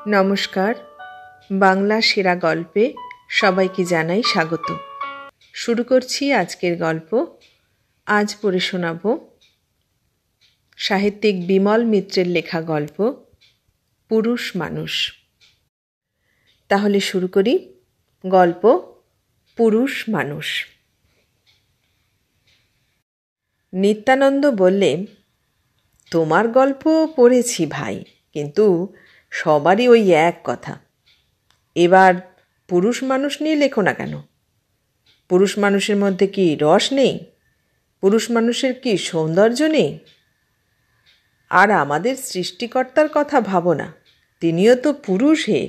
নমস্কার। বাংলা সেরা গল্পে সবাইকে জানাই স্বাগত। শুরু করছি আজকের গল্প। আজ পড়ে শোনাব সাহিত্যিক বিমল মিত্রের লেখা গল্প পুরুষ মানুষ। তাহলে শুরু করি গল্প পুরুষ মানুষ। নিত্যানন্দ বললে, তোমার গল্প পড়েছি ভাই, কিন্তু সবারই ওই এক কথা। এবার পুরুষ মানুষ নিয়ে লেখো না কেন? পুরুষ মানুষের মধ্যে কি রস নেই? পুরুষ মানুষের কি সৌন্দর্য নেই? আর আমাদের সৃষ্টিকর্তার কথা ভাবো না, তিনিও তো পুরুষ হে।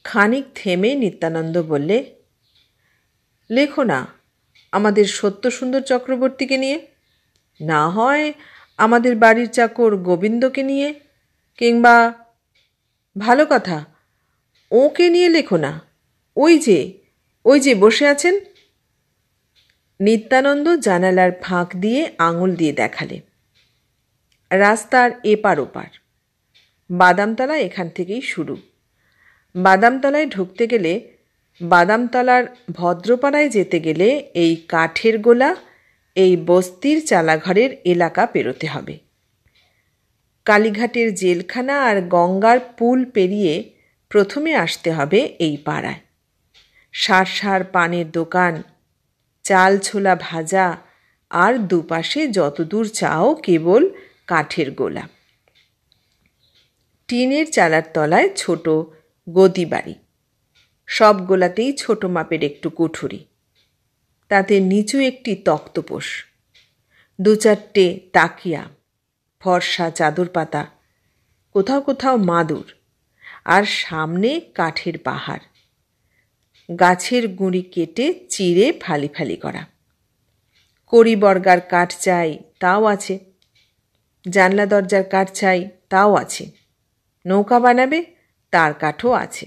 খানিক থেমে নিত্যানন্দ বললে, লেখো না আমাদের সত্যসুন্দর চক্রবর্তীকে নিয়ে, না হয় আমাদের বাড়ির চাকর গোবিন্দকে নিয়ে, কিংবা ভালো কথা ওকে নিয়ে লেখো না, ওই যে বসে আছেন। নিত্যানন্দ জানালার ফাঁক দিয়ে আঙুল দিয়ে দেখালে। রাস্তার এপার ওপার বাদামতলা, এখান থেকেই শুরু। বাদামতলায় ঢুকতে গেলে, বাদামতলার ভদ্রপাড়ায় যেতে গেলে এই কাঠের গোলা, এই বস্তির চালাঘরের এলাকা পেরোতে হবে। কালীঘাটের জেলখানা আর গঙ্গার পুল পেরিয়ে প্রথমে আসতে হবে এই পাড়ায়। সার পানের দোকান, চাল ছোলা ভাজা, আর দুপাশে যতদূর চাও কেবল কাঠের গোলা। টিনের চালার তলায় ছোট গদি বাড়ি, সব গোলাতেই ছোট মাপের একটু কুঠুরি, তাতে নিচু একটি তক্তপোষ, দু চারটে তাকিয়া, ফর্সা চাদর পাতা, কোথাও কোথাও মাদুর, আর সামনে কাঠের পাহাড়, গাছের গুঁড়ি কেটে চিড়ে ফালি ফালি করা। কড়ি বর্গার কাঠ চাই, তাও আছে। জানলা দরজার কাঠ চাই, তাও আছে। নৌকা বানাবে, তার কাঠও আছে।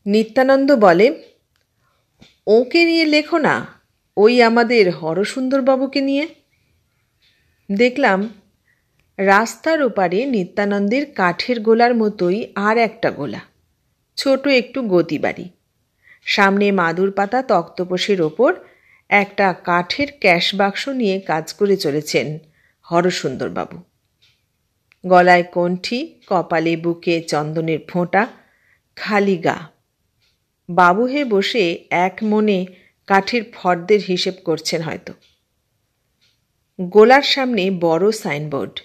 নিত্যানন্দ বলে, ওকে নিয়ে লেখো না, ওই আমাদের হরসুন্দরবাবুকে নিয়ে। দেখলাম রাস্তার ওপারে নিত্যানন্দের কাঠের গোলার মতোই আর একটা গোলা, ছোট একটু গদি বাড়ি। সামনে মাদুর পাতা তক্তপোষের ওপর একটা কাঠের ক্যাশ বাক্স নিয়ে কাজ করে চলেছেন হরসুন্দরবাবু। গলায় কণ্ঠি, কপালে বুকে চন্দনের ফোঁটা, খালি গা। বাবু হে বসে এক মনে কাঠের ফর্দের হিসেব করছেন হয়তো। গোলার সামনে বড় সাইনবোর্ড,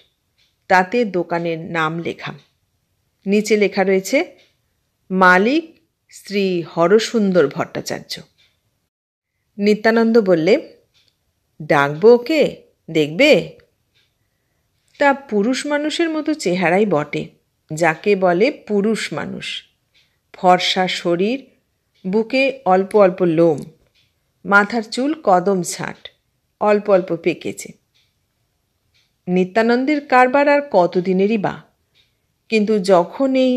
তাতে দোকানের নাম লেখা। নিচে লেখা রয়েছে, মালিক শ্রী হরসুন্দর ভট্টাচার্য। নিত্যানন্দ বললে, ডাকবো ওকে, দেখবে? তা পুরুষ মানুষের মতো চেহারাই বটে, যাকে বলে পুরুষ মানুষ। ফর্সা শরীর, বুকে অল্প অল্প লোম, মাথার চুল কদম ছাঁট, অল্প অল্প পেকেছে। নিত্যানন্দের কারবার আর কতদিনেরই বা, কিন্তু যখন এই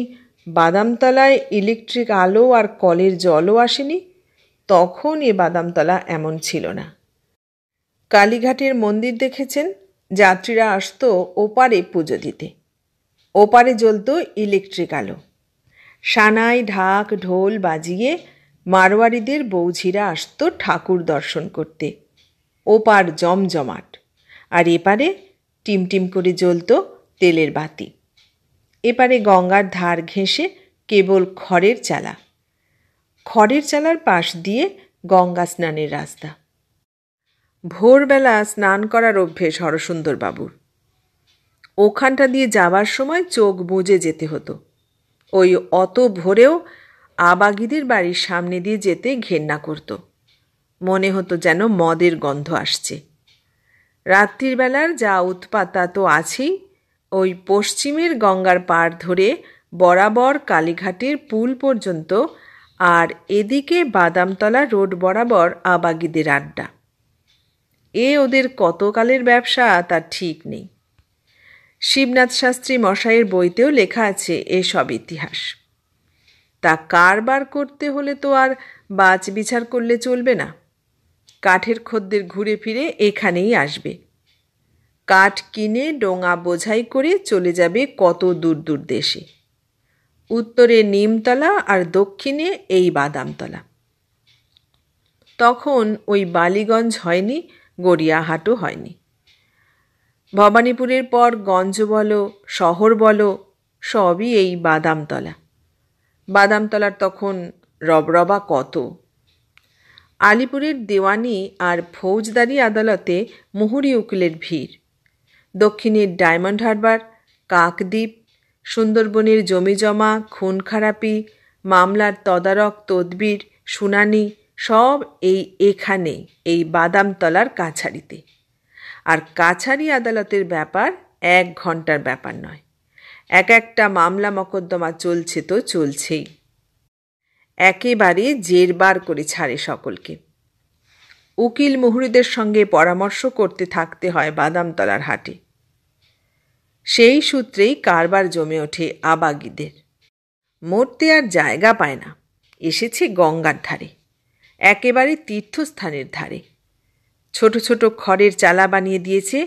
বাদামতলায় ইলেকট্রিক আলো আর কলের জলও আসেনি, তখন এ বাদামতলা এমন ছিল না। কালীঘাটের মন্দির দেখেছেন, যাত্রীরা আসতো ওপারে পুজো দিতে। ওপারে জ্বলত ইলেকট্রিক আলো। সানাই ঢাক ঢোল বাজিয়ে মারোয়ারিদের বৌঝিরা আসতো ঠাকুর দর্শন করতে। ওপার জমজমাট, আর এপারে টিমটিম করে জ্বলত তেলের বাতি। এপারে গঙ্গার ধার ঘেঁষে কেবল খড়ের চালা, খড়ের চালার পাশ দিয়ে গঙ্গা স্নানের রাস্তা। ভোরবেলা স্নান করার অভ্যেস হরসুন্দরবাবুর। ওখানটা দিয়ে যাবার সময় চোখ বুজে যেতে হতো। ওই অত ভোরেও আবাগিদের বাড়ির সামনে দিয়ে যেতে ঘেন্না করত। মনে হতো যেন মদের গন্ধ আসছে। রাত্রির বেলার যা উৎপাত তা তো আছেই। ওই পশ্চিমের গঙ্গার পাড় ধরে বরাবর কালীঘাটের পুল পর্যন্ত, আর এদিকে বাদামতলা রোড বরাবর আবাগিদের আড্ডা। ওদের কতকালের ব্যবসা তার ঠিক নেই। শিবনাথ শাস্ত্রী মশাইয়ের বইতেও লেখা আছে এসব ইতিহাস। তা কারবার করতে হলে তো আর বাছ বিচার করলে চলবে না। কাঠের খদ্দের ঘুরে ফিরে এখানেই আসবে। কাঠ কিনে ডোঙা বোঝাই করে চলে যাবে কত দূর দূর দেশে। উত্তরে নিমতলা আর দক্ষিণে এই বাদামতলা। তখন ওই বালিগঞ্জ হয়নি, গড়িয়াহাটও হয়নি। ভবানীপুরের পর গঞ্জ বলো, শহর বলো, সবই এই বাদামতলা। বাদামতলার তখন রবরবা কত। আলিপুরের দেওয়ানি আর ফৌজদারি আদালতে মুহুরি উকিলের ভিড়। দক্ষিণের ডায়মন্ড হারবার, কাকদ্বীপ, সুন্দরবনের জমিজমা, খুন খারাপি, মামলার তদারক তদবির, শুনানি সব এখানে এই বাদামতলার কাছারিতে। আর কাছারি আদালতের ব্যাপার 1 ঘন্টার ব্যাপার নয়। একটা মামলা মকদ্দমা চলছে তো চলছেই। একেবারে জেরবার করে ছাড়ে সকলকে। উকিল মুহুরিদের সঙ্গে পরামর্শ করতে থাকতে হয় বাদামতলার হাটে। সেই সূত্রেই কারবার জমে ওঠে আবাগীদের। মরতে আর জায়গা পায় না, এসেছে গঙ্গার ধারে, একেবারে তীর্থস্থানের ধারে। ছোট ছোট খড়ের চালা বানিয়ে দিয়েছে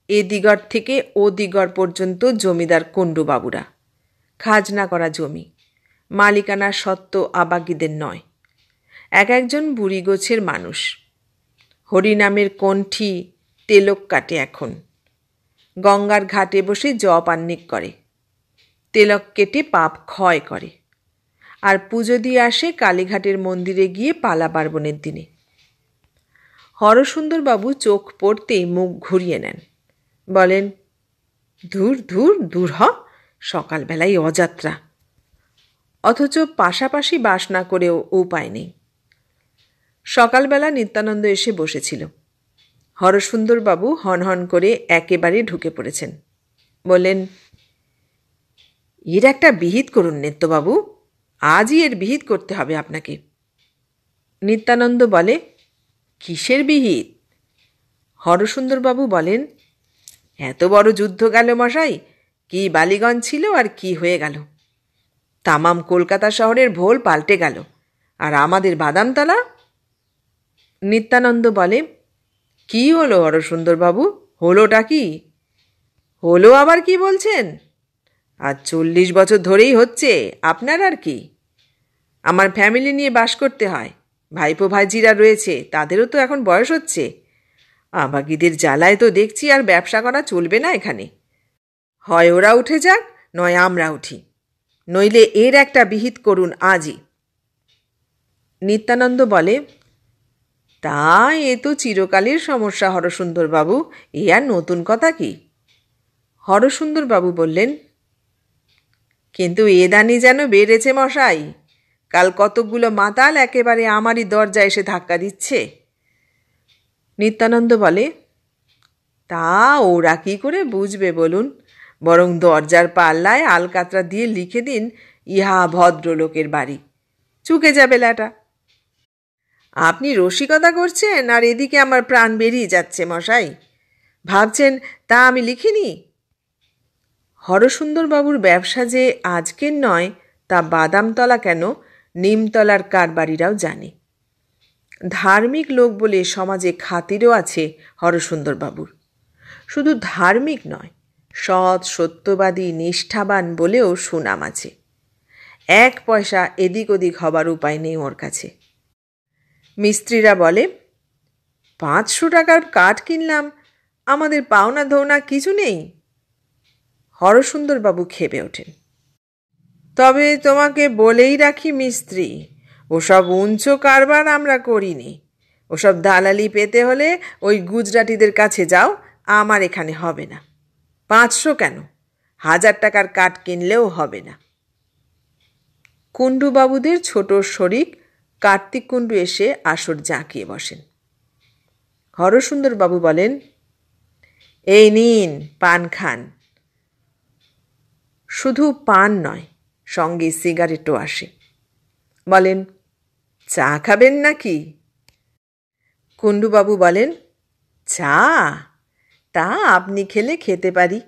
এ দিগর থেকে ও দিগর পর্যন্ত জমিদার কুণ্ডুবাবুরা। খাজনা করা জমি, মালিকানার সত্ত্ব আবাগীদের নয়। একজন বুড়ি গোছের মানুষ। হরিনামের কণ্ঠী তেলক কাটে এখন। গঙ্গার ঘাটে বসে জপ আহ্নিক করে, তেলক কেটে পাপ ক্ষয় করে। আর পুজো দিয়ে আসে কালীঘাটের মন্দিরে গিয়ে পালা পার্বণের দিনে। হরসুন্দরবাবু চোখ পড়তেই মুখ ঘুরিয়ে নেন, বলেন, দূর দূর দূর হ, সকালবেলায় অযাত্রা। অথচ পাশাপাশি বাস না করেও উপায় নেই। সকালবেলা নিত্যানন্দ এসে বসেছিল। হরসুন্দরবাবু হনহন করে একেবারে ঢুকে পড়েছেন। বললেন, এর একটা বিহিত করুন নেত্যবাবু, আজই এর বিহিত করতে হবে আপনাকে। নিত্যানন্দ বলে, কিসের বিহিত? হরসুন্দরবাবু বলেন, এত বড় যুদ্ধ গেল মশাই, কি বালিগঞ্জ ছিল আর কি হয়ে গেল। তামাম কলকাতা শহরের ভোল পাল্টে গেল, আর আমাদের বাদামতলা। নিত্যানন্দ বলে, কি হলো হরসুন্দরবাবু, হলোটা কি? হলো আবার কি বলছেন? আর 40 বছর ধরেই হচ্ছে, আপনার আর কি? আমার ফ্যামিলি নিয়ে বাস করতে হয়, ভাইপো ভাইজিরা রয়েছে, তাদেরও তো এখন বয়স হচ্ছে। আবাগীদের জ্বালায় তো দেখছি আর ব্যবসা করা চলবে না এখানে। হয় ওরা উঠে যাক, নয় আমরা উঠি, নইলে এর একটা বিহিত করুন আজই। নিত্যানন্দ বলে, তা এ তো চিরকালের সমস্যা হরসুন্দরবাবু, এ আর নতুন কথা কি? হরসুন্দরবাবু বললেন, কিন্তু এ দানি যেন বেড়েছে মশাই। কাল কতকগুলো মাতাল একেবারে আমারই দরজা এসে ধাক্কা দিচ্ছে। নিত্যানন্দ বলে, তা ওরা কি করে বুঝবে বলুন? বরং দরজার পাল্লায় আলকাতরা দিয়ে লিখে দিন, ইহা ভদ্রলোকের বাড়ি, চুকে যাবে ল্যাটা। আপনি রসিকতা করছেন, আর এদিকে আমার প্রাণ বেরিয়ে যাচ্ছে মশাই। ভাবছেন তা আমি লিখিনি? হরসুন্দরবাবুর ব্যবসা যে আজকের নয়, তা বাদামতলা কেন, নিমতলার কারবারিরাও জানে। ধার্মিক লোক বলে সমাজে খাতিরও আছে হরসুন্দরবাবুর। শুধু ধার্মিক নয়, সৎ সত্যবাদী নিষ্ঠাবান বলেও সুনাম আছে। 1 পয়সা এদিক ওদিক হবার উপায় নেই ওর কাছে। মিস্ত্রিরা বলে, 500 টাকার কাঠ কিনলাম, আমাদের পাওনা ধৌনা কিছু নেই। হরসুন্দরবাবু খেপে ওঠেন। তবে তোমাকে বলেই রাখি মিস্ত্রি, ওসব উঞ্চ কারবার আমরা করিনি। ওসব দালালি পেতে হলে ওই গুজরাটিদের কাছে যাও, আমার এখানে হবে না। 500 কেন, 1000 টাকার কাঠ কিনলেও হবে না। কুণ্ডুবাবুদের ছোট শরিক কার্তিক কুণ্ডু এসে আসর জাঁকিয়ে বসেন। হরসুন্দরবাবু বলেন, এই নিন পান খান। শুধু পান নয়, সঙ্গে সিগারেটও আসে। বলেন, চা খাবেন নাকি? কুণ্ডুবাবু বলেন, চা? তা আপনি খেলে খেতে পারি।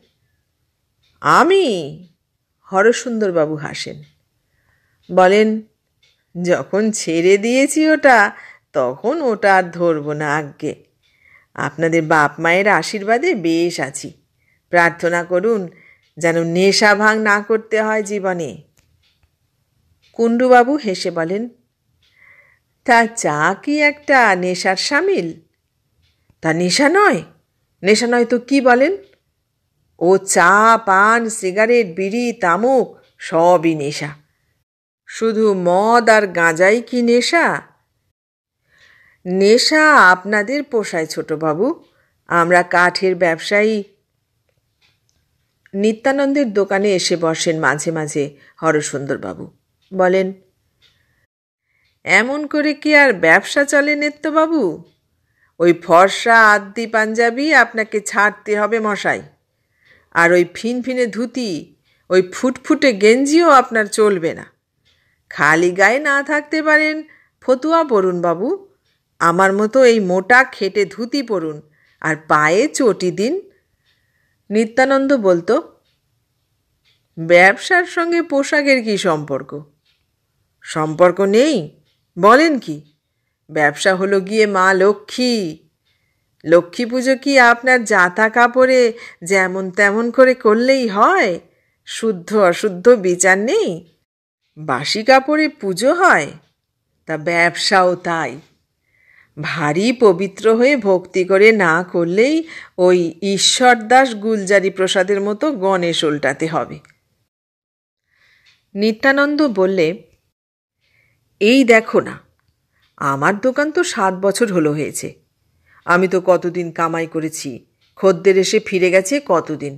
আমি? হরসুন্দরবাবু হাসেন। বলেন, যখন ছেড়ে দিয়েছি ওটা, তখন ওটা আর ধরব না আজ্ঞে। আপনাদের বাপ মায়ের আশীর্বাদে বেশ আছি। প্রার্থনা করুন যেন নেশা ভাঙ না করতে হয় জীবনে। কুণ্ডুবাবু হেসে বলেন, তা চা কি একটা নেশার সামিল? তা নেশা নয়? নেশা নয় তো কি বলেন? ও চা, পান, সিগারেট, বিড়ি, তামুক সবই নেশা। শুধু মদ আর গাঁজাই কি নেশা? নেশা আপনাদের পোষায় ছোটবাবু, আমরা কাঠের ব্যবসায়ী। নিত্যানন্দের দোকানে এসে বসেন মাঝে মাঝে হরসুন্দরবাবু। বলেন, এমন করে কি আর ব্যবসা চলে নেত্যবাবু? ওই ফর্সা আদ্দি পাঞ্জাবি আপনাকে ছাড়তে হবে মশাই, আর ওই ফিনফিনে ধুতি, ওই ফুটফুটে গেঞ্জিও আপনার চলবে না। খালি গায়ে না থাকতে পারেন ফতুয়া পরুন বাবু, আমার মতো এই মোটা খেটে ধুতি পরুন আর পায়ে চটি দিন। নিত্যানন্দ বলতো, ব্যবসার সঙ্গে পোশাকের কি সম্পর্ক? সম্পর্ক নেই? বলেন কি? ব্যবসা হলো গিয়ে মা লক্ষ্মী। লক্ষ্মী পুজো কি আপনার জাতা কাপড়ে যেমন তেমন করে করলেই হয়? শুদ্ধ অশুদ্ধ বিচার নেই? বাসি কাপড়ে পুজো হয়? তা ব্যবসাও তাই। ভারী পবিত্র হয়ে ভক্তি করে না করলেই ওই ঈশ্বরদাস গুলজারি প্রসাদের মতো গণেশ উল্টাতে হবে। নিত্যানন্দ বললে, এই দেখো না, আমার দোকান তো 7 বছর হলো হয়েছে। আমি তো কতদিন কামাই করেছি, খদ্দের এসে ফিরে গেছে কতদিন।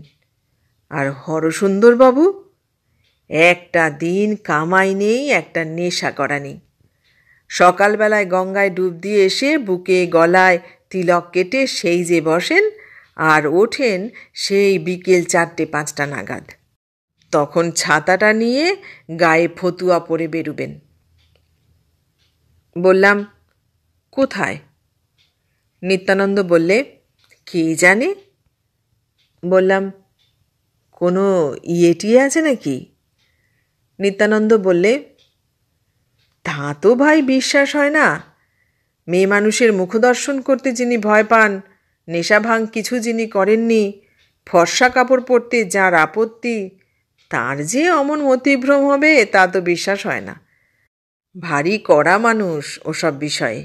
আর হরসুন্দরবাবু, একটা দিন কামাই নেই, একটা নেশা করা নেই। সকালবেলায় গঙ্গায় ডুব দিয়ে এসে বুকে গলায় তিলক কেটে সেই যে বসেন, আর ওঠেন সেই বিকেল 4টে-5টা নাগাদ। তখন ছাতাটা নিয়ে গায়ে ফতুয়া পরে বেরুবেন। বললাম, কোথায়? নিত্যানন্দ বললে, কে জানে। বললাম, কোনো ইয়েটিয়ে আছে নাকি? নিত্যানন্দ বললে, তা তো ভাই বিশ্বাস হয় না। মেয়ে মানুষের মুখদর্শন করতে যিনি ভয় পান, নেশা ভাঙ কিছু যিনি করেননি, ফর্সা কাপড় পরতে যার আপত্তি, তার যে অমন মতিভ্রম হবে তা তো বিশ্বাস হয় না। ভারী কড়া মানুষ ওসব বিষয়ে।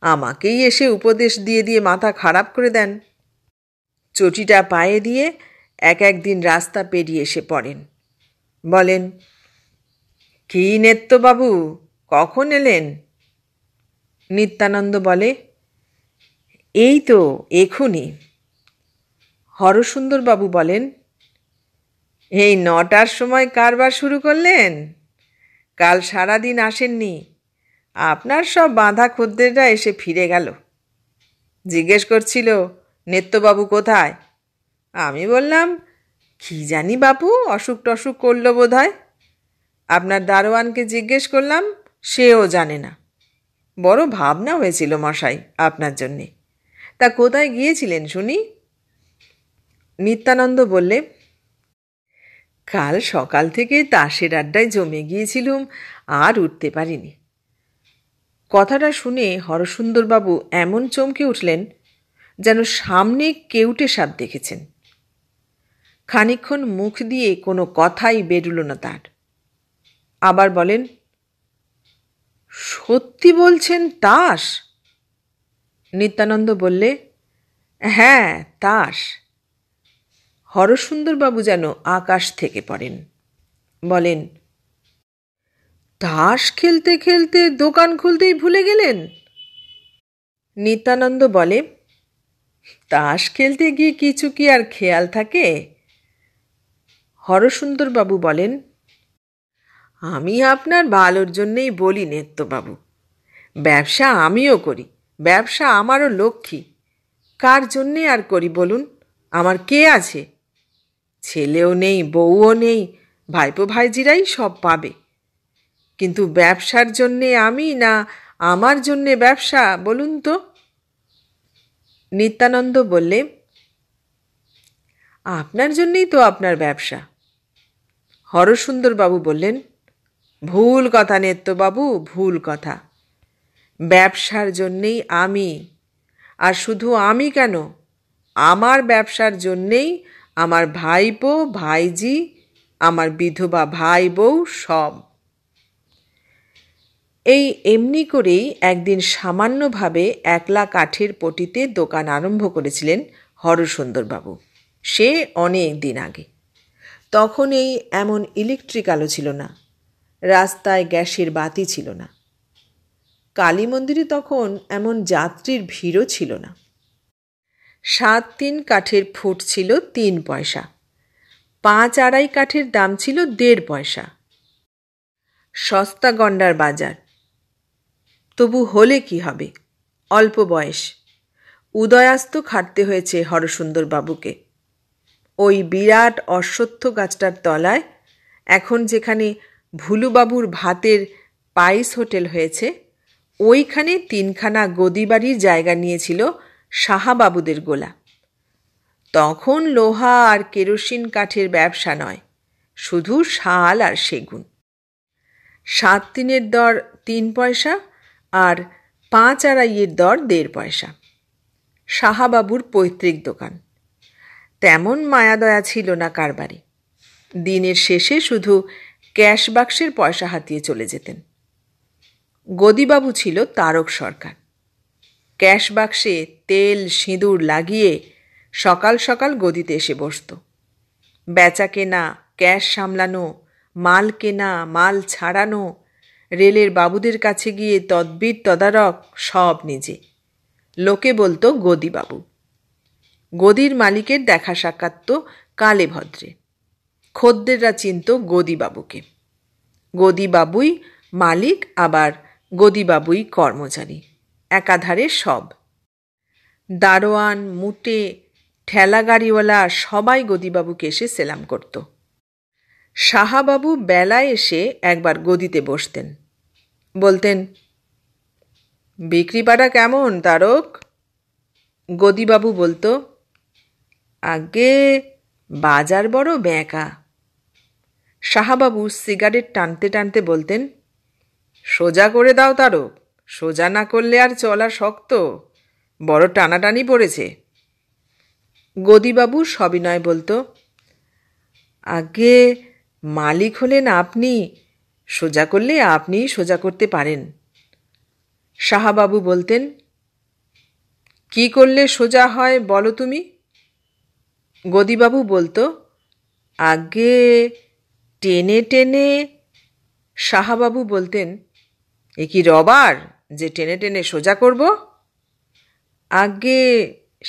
আমাকেই এসে উপদেশ দিয়ে দিয়ে মাথা খারাপ করে দেন। চটিটা পায়ে দিয়ে এক একদিন রাস্তা পেরিয়ে এসে পড়েন। বলেন, কি নেত্যবাবু, কখন এলেন? নিত্যানন্দ বলে, এই তো এখুনি। হরসুন্দরবাবু বলেন, এই 9টার সময় কারবার শুরু করলেন? কাল সারাদিন আসেননি। আপনার সব বাঁধা খদ্দেররা এসে ফিরে গেল। জিজ্ঞেস করছিল নেত্যবাবু কোথায়। আমি বললাম, কি জানি বাপু, অসুখ টসুখ করল বোধ হয়। আপনার দারোয়ানকে জিজ্ঞেস করলাম, সেও জানে না। বড় ভাবনা হয়েছিল মশাই আপনার জন্যে। তা কোথায় গিয়েছিলেন শুনি? নিত্যানন্দ বললে, কাল সকাল থেকে তাসের আড্ডায় জমে গিয়েছিলুম, আর উঠতে পারিনি। কথাটা শুনে হরসুন্দরবাবু এমন চমকে উঠলেন যেন সামনে কেউটে সাপ দেখেছেন। খানিকক্ষণ মুখ দিয়ে কোনো কথাই বেরুল না তার। আবার বলেন, সত্যি বলছেন তাস? নিত্যানন্দ বললে, হ্যাঁ তাস। হরসুন্দরবাবু যেন আকাশ থেকে পড়েন। বলেন, তাস খেলতে খেলতে দোকান খুলতেই ভুলে গেলেন? নিত্যানন্দ বলে, তাস খেলতে গিয়ে কিছু কি আর খেয়াল থাকে? হরসুন্দরবাবু বলেন, আমি আপনার ভালোর জন্যেই বলি নেত্যবাবু, ব্যবসা আমিও করি, ব্যবসা আমারও লক্ষ্মী। কার জন্যে আর করি বলুন? আমার কে আছে? ছেলেও নেই, বউও নেই, ভাইপো ভাইজিরাই সব পাবে। কিন্তু ব্যবসার জন্যে আমি, না আমার জন্যে ব্যবসা, বলুন তো? নিত্যানন্দ বললে, আপনার জন্যেই তো আপনার ব্যবসা। হরসুন্দরবাবু বললেন, ভুল কথা নেত্যবাবু, ভুল কথা। ব্যবসার জন্যেই আমি, আর শুধু আমি কেন, আমার ব্যবসার জন্যেই আমার ভাইপো ভাইজি, আমার বিধবা ভাই বউ সব। এই এমনি করেই একদিন সামান্যভাবে একলা কাঠের পটিতে দোকান আরম্ভ করেছিলেন হরসুন্দরবাবু। সে অনেক দিন আগে। তখন এই এমন ইলেকট্রিক আলো ছিল না, রাস্তায় গ্যাসের বাতি ছিল না, কালী মন্দিরে তখন এমন যাত্রীর ভিড়ও ছিল না। 7-3 কাঠের ফুট ছিল 3 পয়সা, 5-2.5 কাঠের দাম ছিল 1.5 পয়সা। সস্তা গন্ডার বাজার। তবু হলে কি হবে, অল্প বয়স, উদয়াস্ত খাটতে হয়েছে হরসুন্দরবাবুকে। ওই বিরাট অশ্বত্থ গাছটার তলায় এখন যেখানে ভুলুবাবুর ভাতের পাইস হোটেল হয়েছে, ওইখানে 3খানা গদিবাড়ির জায়গা নিয়েছিল সাহাবাবুদের গোলা। তখন লোহা আর কেরোসিন কাঠের ব্যবসা নয়, শুধু শাল আর সেগুন। 7-3 দর 3 পয়সা আর 5-2.5 দর 1.5 পয়সা। সাহাবাবুর পৈতৃক দোকান। তেমন মায়াদয়া ছিল না কারবারে। দিনের শেষে শুধু ক্যাশ বাক্সের পয়সা হাতিয়ে চলে যেতেন। গদিবাবু ছিল তারক সরকার। ক্যাশ বাক্সে তেল সিঁদুর লাগিয়ে সকাল সকাল গদিতে এসে বসত। বেচা কেনা, ক্যাশ সামলানো, মাল কেনা, মাল ছাড়ানো, রেলের বাবুদের কাছে গিয়ে তদবির তদারক সব নিজে। লোকে বলতো গদিবাবু। গদির মালিকের দেখা সাক্ষাৎ তো কালে ভদ্রে। খদ্দেররা চিনত গদিবাবুকে। গদিবাবুই মালিক, আবার গদিবাবুই কর্মচারী, একাধারে সব। দারোয়ান, মুটে, ঠেলা গাড়িওয়ালা সবাই গদিবাবুকে এসে সেলাম করত। সাহাবাবু বেলায় এসে একবার গদিতে বসতেন। বলতেন, বিক্রিপাটা কেমন তারক? গদিবাবু বলতো, আগে বাজার বড় ব্যাঁকা। সাহাবাবু সিগারেট টানতে টানতে বলতেন, সোজা করে দাও তারক, সোজা না করলে আর চলা শক্ত, বড় টানাটানি পড়েছে। গদিবাবু সবিনয় বলতো, আগে মালিক হলেন আপনি, সোজা করলে আপনিই সোজা করতে পারেন। সাহাবাবু বলতেন, কি করলে সোজা হয় বলো তুমি? গদিবাবু বলতো, আগে টেনে টেনে। সাহাবাবু বলতেন, এ কি রবার যে টেনে টেনে সোজা করব? আগে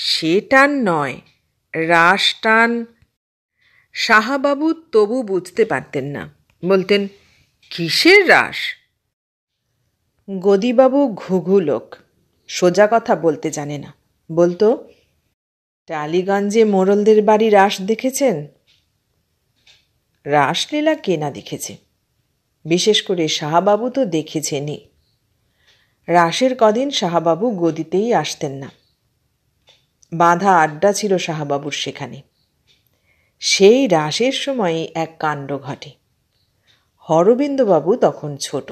সে টান নয়, রাস টান। সাহাবাবু তবু বুঝতে পারতেন না, বলতেন, কিসের রাস? গদিবাবু ঘুঘু লোক, সোজা কথা বলতে জানে না। বলতো, টালিগঞ্জে মোড়লদের বাড়ি রাস দেখেছেন? রাসলীলা কে না দেখেছে, বিশেষ করে সাহাবাবু তো দেখেছেনই। রাসের কদিন সাহাবাবু গদিতেই আসতেন না। বাঁধা আড্ডা ছিল সাহাবাবুর সেখানে। সেই রাসের সময় এক কাণ্ড ঘটে। হরবিন্দবাবু তখন ছোট,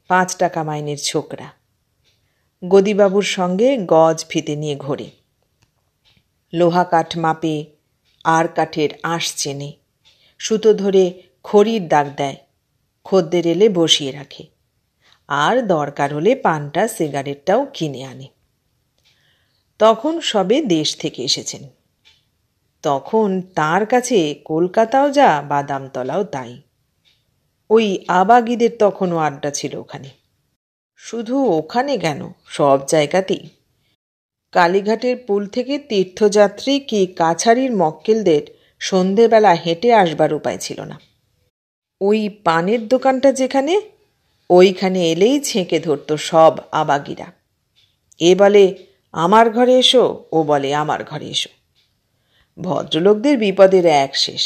5 টাকা মাইনের ছোকরা। গদিবাবুর সঙ্গে গজ ফিতে নিয়ে ঘোরে। লোহা কাঠ মাপে, আর কাঠের আঁশ চেনে, সুতো ধরে খড়ির দাগ দেয়, খদ্দের এলে বসিয়ে রাখে, আর দরকার হলে পানটা সিগারেটটাও কিনে আনে। তখন সবে দেশ থেকে এসেছেন। তখন তার কাছে কলকাতাও যা, বাদামতলাও তাই। ওই আবাগীদের তখনও আড্ডা ছিল ওখানে। শুধু ওখানে কেন, সব জায়গাতেই। কালীঘাটের পুল থেকে তীর্থযাত্রী কি কাছারির মক্কেলদের সন্ধেবেলা হেঁটে আসবার উপায় ছিল না। ওই পানের দোকানটা যেখানে, ওইখানে এলেই ছেঁকে ধরত সব আবাগীরা। এ বলে আমার ঘরে এসো, ও বলে আমার ঘরে এসো। ভদ্রলোকদের বিপদের এক শেষ।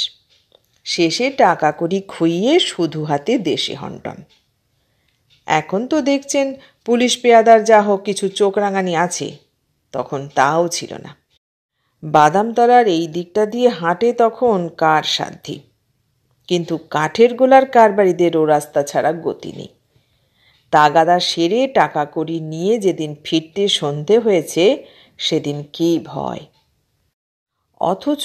শেষে টাকা কড়ি খুইয়ে শুধু হাতে দেশে হন্টন। এখন তো দেখছেন পুলিশ পেয়াদার যা হোক কিছু চোখ রাঙানি আছে, তখন তাও ছিল না। বাদামতলার এই দিকটা দিয়ে হাঁটে তখন কার সাধ্যি, কিন্তু কাঠের গোলার কারবারিদের ও রাস্তা ছাড়া গতি নেই। তাগাদা সেরে টাকা কড়ি নিয়ে যেদিন ফিরতে সন্ধে হয়েছে সেদিন কী ভয়! অথচ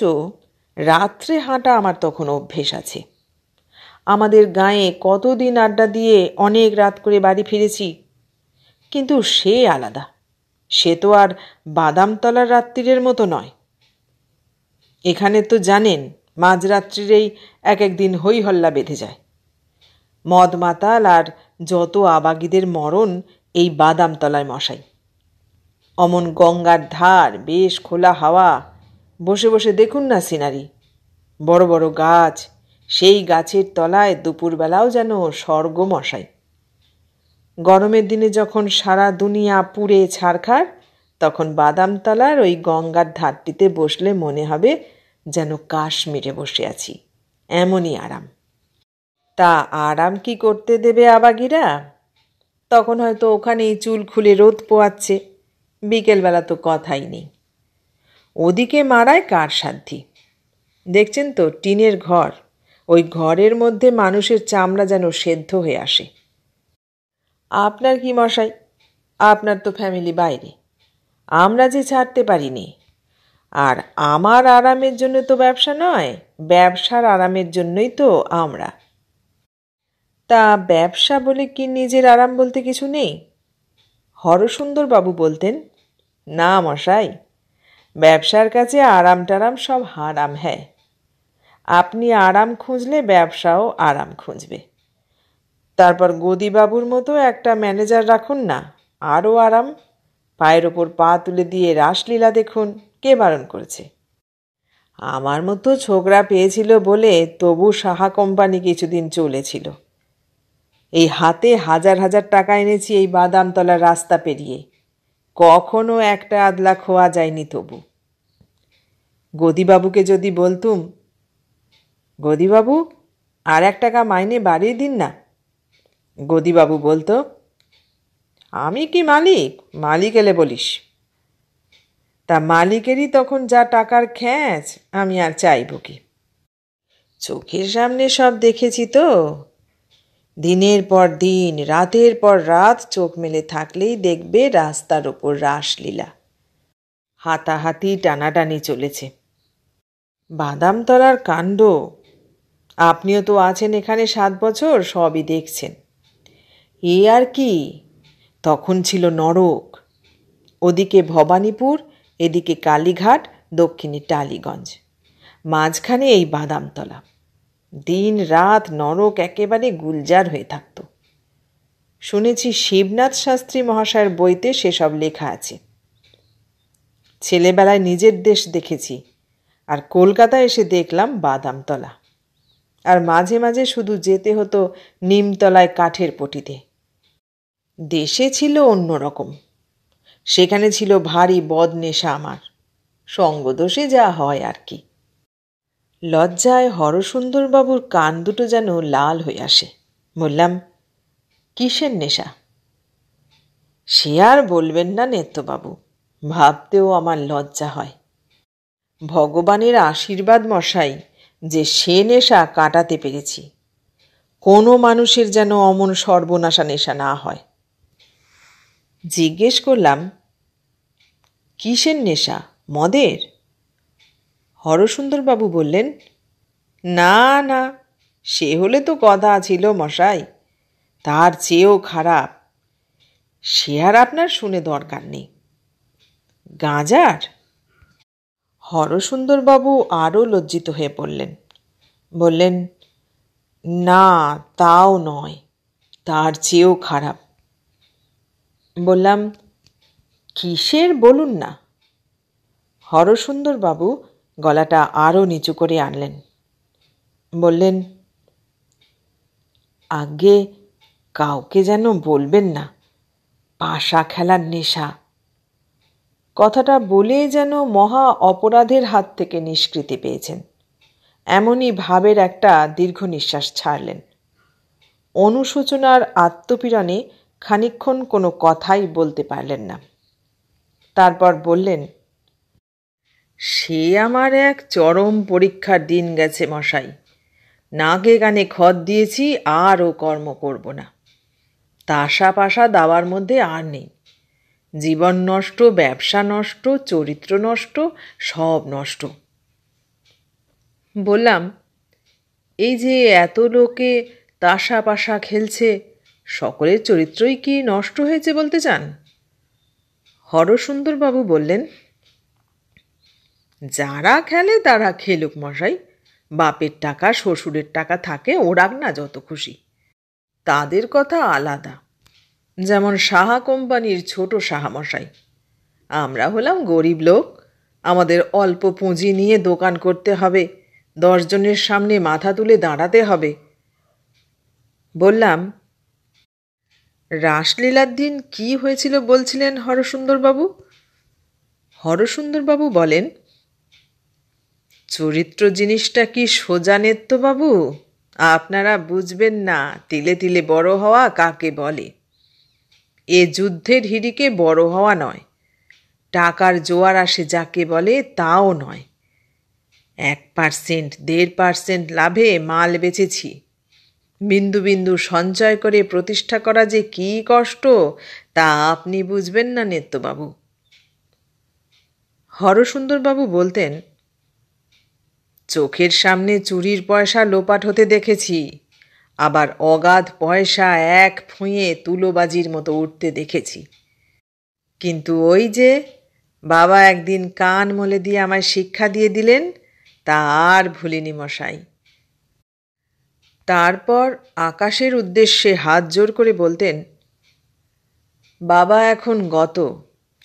রাত্রে হাঁটা আমার তখন অভ্যেস আছে। আমাদের গাঁয়ে কতদিন আড্ডা দিয়ে অনেক রাত করে বাড়ি ফিরেছি, কিন্তু সে আলাদা। সে তো আর বাদামতলার রাত্রিরের মতো নয়। এখানে তো জানেন, মাঝরাত্রিরেই এক একদিন হই হল্লা বেঁধে যায়। মদ মাতাল আর যত আবাগীদের মরণ এই বাদামতলায় মশাই। অমন গঙ্গার ধার, বেশ খোলা হাওয়া, বসে বসে দেখুন না সিনারি। বড় বড় গাছ, সেই গাছের তলায় দুপুরবেলাও যেন স্বর্গ মশাই। গরমের দিনে যখন সারা দুনিয়া পুড়ে ছারখার, তখন বাদামতলার ওই গঙ্গার ধারটিতে বসলে মনে হবে যেন কাশ্মীরে বসে আছি। এমনই আরাম। তা আরাম কি করতে দেবে আবাগিরা? তখন হয়তো ওখানেই চুল খুলে রোদ পোয়াচ্ছে। বিকেলবেলা তো কথাই নেই। ওদিকে মারায় কার সাধ্যি? দেখছেন তো টিনের ঘর, ওই ঘরের মধ্যে মানুষের চামড়া যেন সেদ্ধ হয়ে আসে। আপনার কি মশাই, আপনার তো ফ্যামিলি বাইরে, আমরা যে ছাড়তে পারিনি। আর আমার আরামের জন্য তো ব্যবসা নয়, ব্যবসার আরামের জন্যই তো আমরা। তা ব্যবসা বলে কি নিজের আরাম বলতে কিছু নেই? হরসুন্দরবাবু বলতেন, না মশাই, ব্যবসার কাছে আরাম টারাম সব হারাম। হ্যাঁ, আপনি আরাম খুঁজলে ব্যবসাও আরাম খুঁজবে। তারপর গদিবাবুর মতো একটা ম্যানেজার রাখুন না, আরও আরাম। পায়ের ওপর পা তুলে দিয়ে রাসলীলা দেখুন, কে বারণ করেছে? আমার মতো ছোকরা পেয়েছিল বলে তবু সাহা কোম্পানি কিছুদিন চলেছিল। এই হাতে হাজার হাজার টাকা এনেছি এই বাদামতলার রাস্তা পেরিয়ে, কখনো একটা আদলা খোয়া যায়নি। তবু গদিবাবুকে যদি বলতুম, গদিবাবু আর 1 টাকা মাইনে বাড়িয়ে দিন না, গদিবাবু বলতো, আমি কি মালিক? মালিক এলে বলিস। তা মালিকেরই তখন যা টাকার খ্যাঁচ, আমি আর চাইব কি? চোখের সামনে সব দেখেছি তো। দিনের পর দিন, রাতের পর রাত চোখ মেলে থাকলেই দেখবে রাস্তার ওপর রাসলীলা, হাতাহাতি টানাটানি চলেছে। বাদামতলার কাণ্ড, আপনিও তো আছেন এখানে 7 বছর, সবই দেখছেন। এ আর কি, তখন ছিল নরক। ওদিকে ভবানীপুর, এদিকে কালীঘাট, দক্ষিণে টালিগঞ্জ, মাঝখানে এই বাদামতলা। দিন রাত নরক একেবারে গুলজার হয়ে থাকত। শুনেছি শিবনাথ শাস্ত্রী মহাশয়ের বইতে সেসব লেখা আছে। ছেলেবেলায় নিজের দেশ দেখেছি, আর কলকাতায় এসে দেখলাম বাদামতলা। আর মাঝে মাঝে শুধু যেতে হতো নিমতলায় কাঠের পটিতে। দেশে ছিল অন্যরকম, সেখানে ছিল ভারী বদনেশা আমার, সঙ্গদোষে যা হয় আর কি। লজ্জায় হরসুন্দরবাবুর কান দুটো যেন লাল হয়ে আসে। বললাম, কিসের নেশা? সে আর বলবেন না নেত্যবাবু, ভাবতেও আমার লজ্জা হয়। ভগবানের আশীর্বাদ মশাই যে সে নেশা কাটাতে পেরেছি। কোনো মানুষের যেন অমন সর্বনাশা নেশা না হয়। জিজ্ঞেস করলাম, কিসের নেশা? মদের? হরসুন্দরবাবু বললেন, না না, সে হলে তো কথা ছিল মশাই, তার চেয়েও খারাপ। সে আর আপনার শুনে দরকার নেই। গাঁজার? হরসুন্দরবাবু আরও লজ্জিত হয়ে পড়লেন। বললেন, না, তাও নয়, তার চেয়েও খারাপ। বললাম, কিসের বলুন না। হরসুন্দরবাবু গলাটা আরও নিচু করে আনলেন। বললেন, আগে কাউকে যেন বলবেন না, পাশা খেলার নেশা। কথাটা বলে যেন মহা অপরাধের হাত থেকে নিষ্কৃতি পেয়েছেন, এমনই ভাবের একটা দীর্ঘ নিঃশ্বাস ছাড়লেন। অনুশোচনার আত্মপীড়নে খানিকক্ষণ কোনো কথাই বলতে পারলেন না। তারপর বললেন, সে আমার এক চরম পরীক্ষার দিন গেছে মশাই। নাকে কানে খত দিয়েছি, আর ও কর্ম করব না। তাসা পাশা দাওয়ার মধ্যে আর নেই। জীবন নষ্ট, ব্যবসা নষ্ট, চরিত্র নষ্ট, সব নষ্ট। বললাম, এই যে এত লোকে তাসা পাশা খেলছে, সকলের চরিত্রই কি নষ্ট হয়েছে বলতে চান? হরসুন্দরবাবু বললেন, যারা খেলে তারা খেলুক মশাই, বাপের টাকা শ্বশুরের টাকা থাকে, ওরাক না যত খুশি, তাদের কথা আলাদা। যেমন সাহা কোম্পানির ছোট সাহামশাই, আমরা হলাম গরিব লোক, আমাদের অল্প পুঁজি নিয়ে দোকান করতে হবে, 10 জনের সামনে মাথা তুলে দাঁড়াতে হবে। বললাম, রাসলীলার দিন কি হয়েছিল বলছিলেন হরসুন্দরবাবু? হরসুন্দরবাবু বলেন, চরিত্র জিনিসটা কি সোজা নেত্যবাবু? আপনারা বুঝবেন না তিলে তিলে বড় হওয়া কাকে বলে। এ যুদ্ধের হিড়িকে বড় হওয়া নয়, টাকার জোয়ার আসে যাকে বলে তাও নয়। 1%, 1.5% লাভে মাল বেচেছি। বিন্দু বিন্দু সঞ্চয় করে প্রতিষ্ঠা করা যে কী কষ্ট, তা আপনি বুঝবেন না নেত্যবাবু। হরসুন্দরবাবু বলতেন, চোখের সামনে চুরির পয়সা লোপাট হতে দেখেছি, আবার অগাধ পয়সা এক ফুঁয়ে তুলোবাজির মতো উঠতে দেখেছি। কিন্তু ওই যে বাবা একদিন কান মলে দিয়ে আমায় শিক্ষা দিয়ে দিলেন, তা আর ভুলিনি মশাই। তারপর আকাশের উদ্দেশ্যে হাত জোর করে বলতেন, বাবা এখন গত,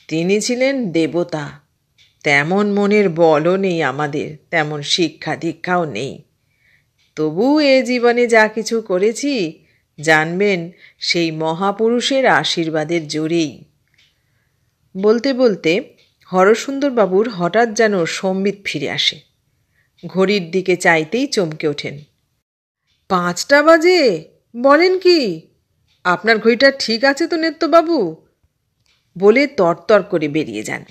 তিনি ছিলেন দেবতা। তেমন মনের বলও নেই আমাদের, তেমন শিক্ষা দীক্ষাও নেই। তবু এ জীবনে যা কিছু করেছি, জানবেন সেই মহাপুরুষের আশীর্বাদের জোরেই। বলতে বলতে হরসুন্দরবাবুর হঠাৎ যেন সম্বিত ফিরে আসে। ঘড়ির দিকে চাইতেই চমকে ওঠেন। 5টা বাজে? বলেন কি? আপনার ঘড়িটা ঠিক আছে তো নেত্যবাবু? বলে তরতর করে বেরিয়ে যান।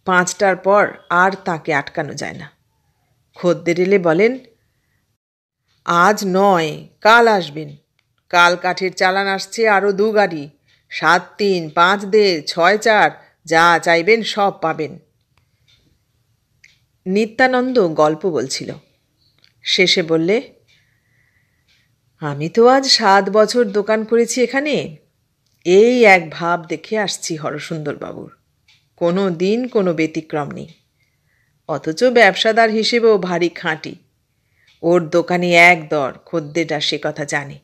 5টার পর আর তাকে আটকানো যায় না। খদ্দের এলে বলেন, আজ নয়, কাল আসবেন। কাল কাঠের চালান আসছে আরও 2 গাড়ি, 7-3, 5-1.5, 6-4, যা চাইবেন সব পাবেন। নিত্যানন্দ গল্প বলছিল। শেষে বললে, আমি তো আজ 7 বছর দোকান করেছি এখানে, এই এক ভাব দেখে আসছি হরসুন্দরবাবুর। কোনো দিন কোনো ব্যতিক্রম নেই। অথচ ব্যবসাদার হিসেবেও ভারী খাঁটি। ওর দোকানে এক দর, খদ্দেররা সে কথা জানে।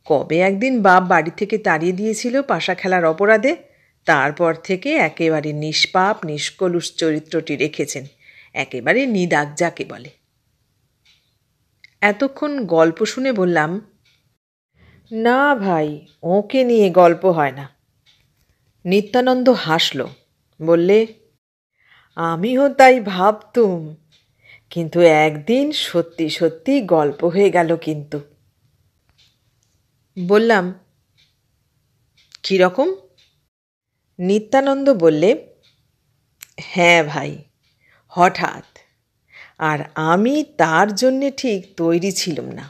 কবে একদিন বাপ বাড়ি থেকে তাড়িয়ে দিয়েছিল পাশা খেলার অপরাধে, তারপর থেকে একেবারে নিষ্পাপ নিষ্কলুষ চরিত্রটি রেখেছেন, একেবারে নিদাগ যাকে বলে। এতক্ষণ গল্প শুনে বললাম, না ভাই, ওকে নিয়ে গল্প হয় না। নিত্যানন্দ হাসল, বললে, আমিও তাই ভাবতুম, কিন্তু একদিন সত্যি সত্যি গল্প হয়ে গেল কিন্তু। বললাম, কীরকম? নিত্যানন্দ বললে, হ্যাঁ ভাই, হঠাৎ। আর আমি তার জন্যে ঠিক তৈরি ছিলাম না।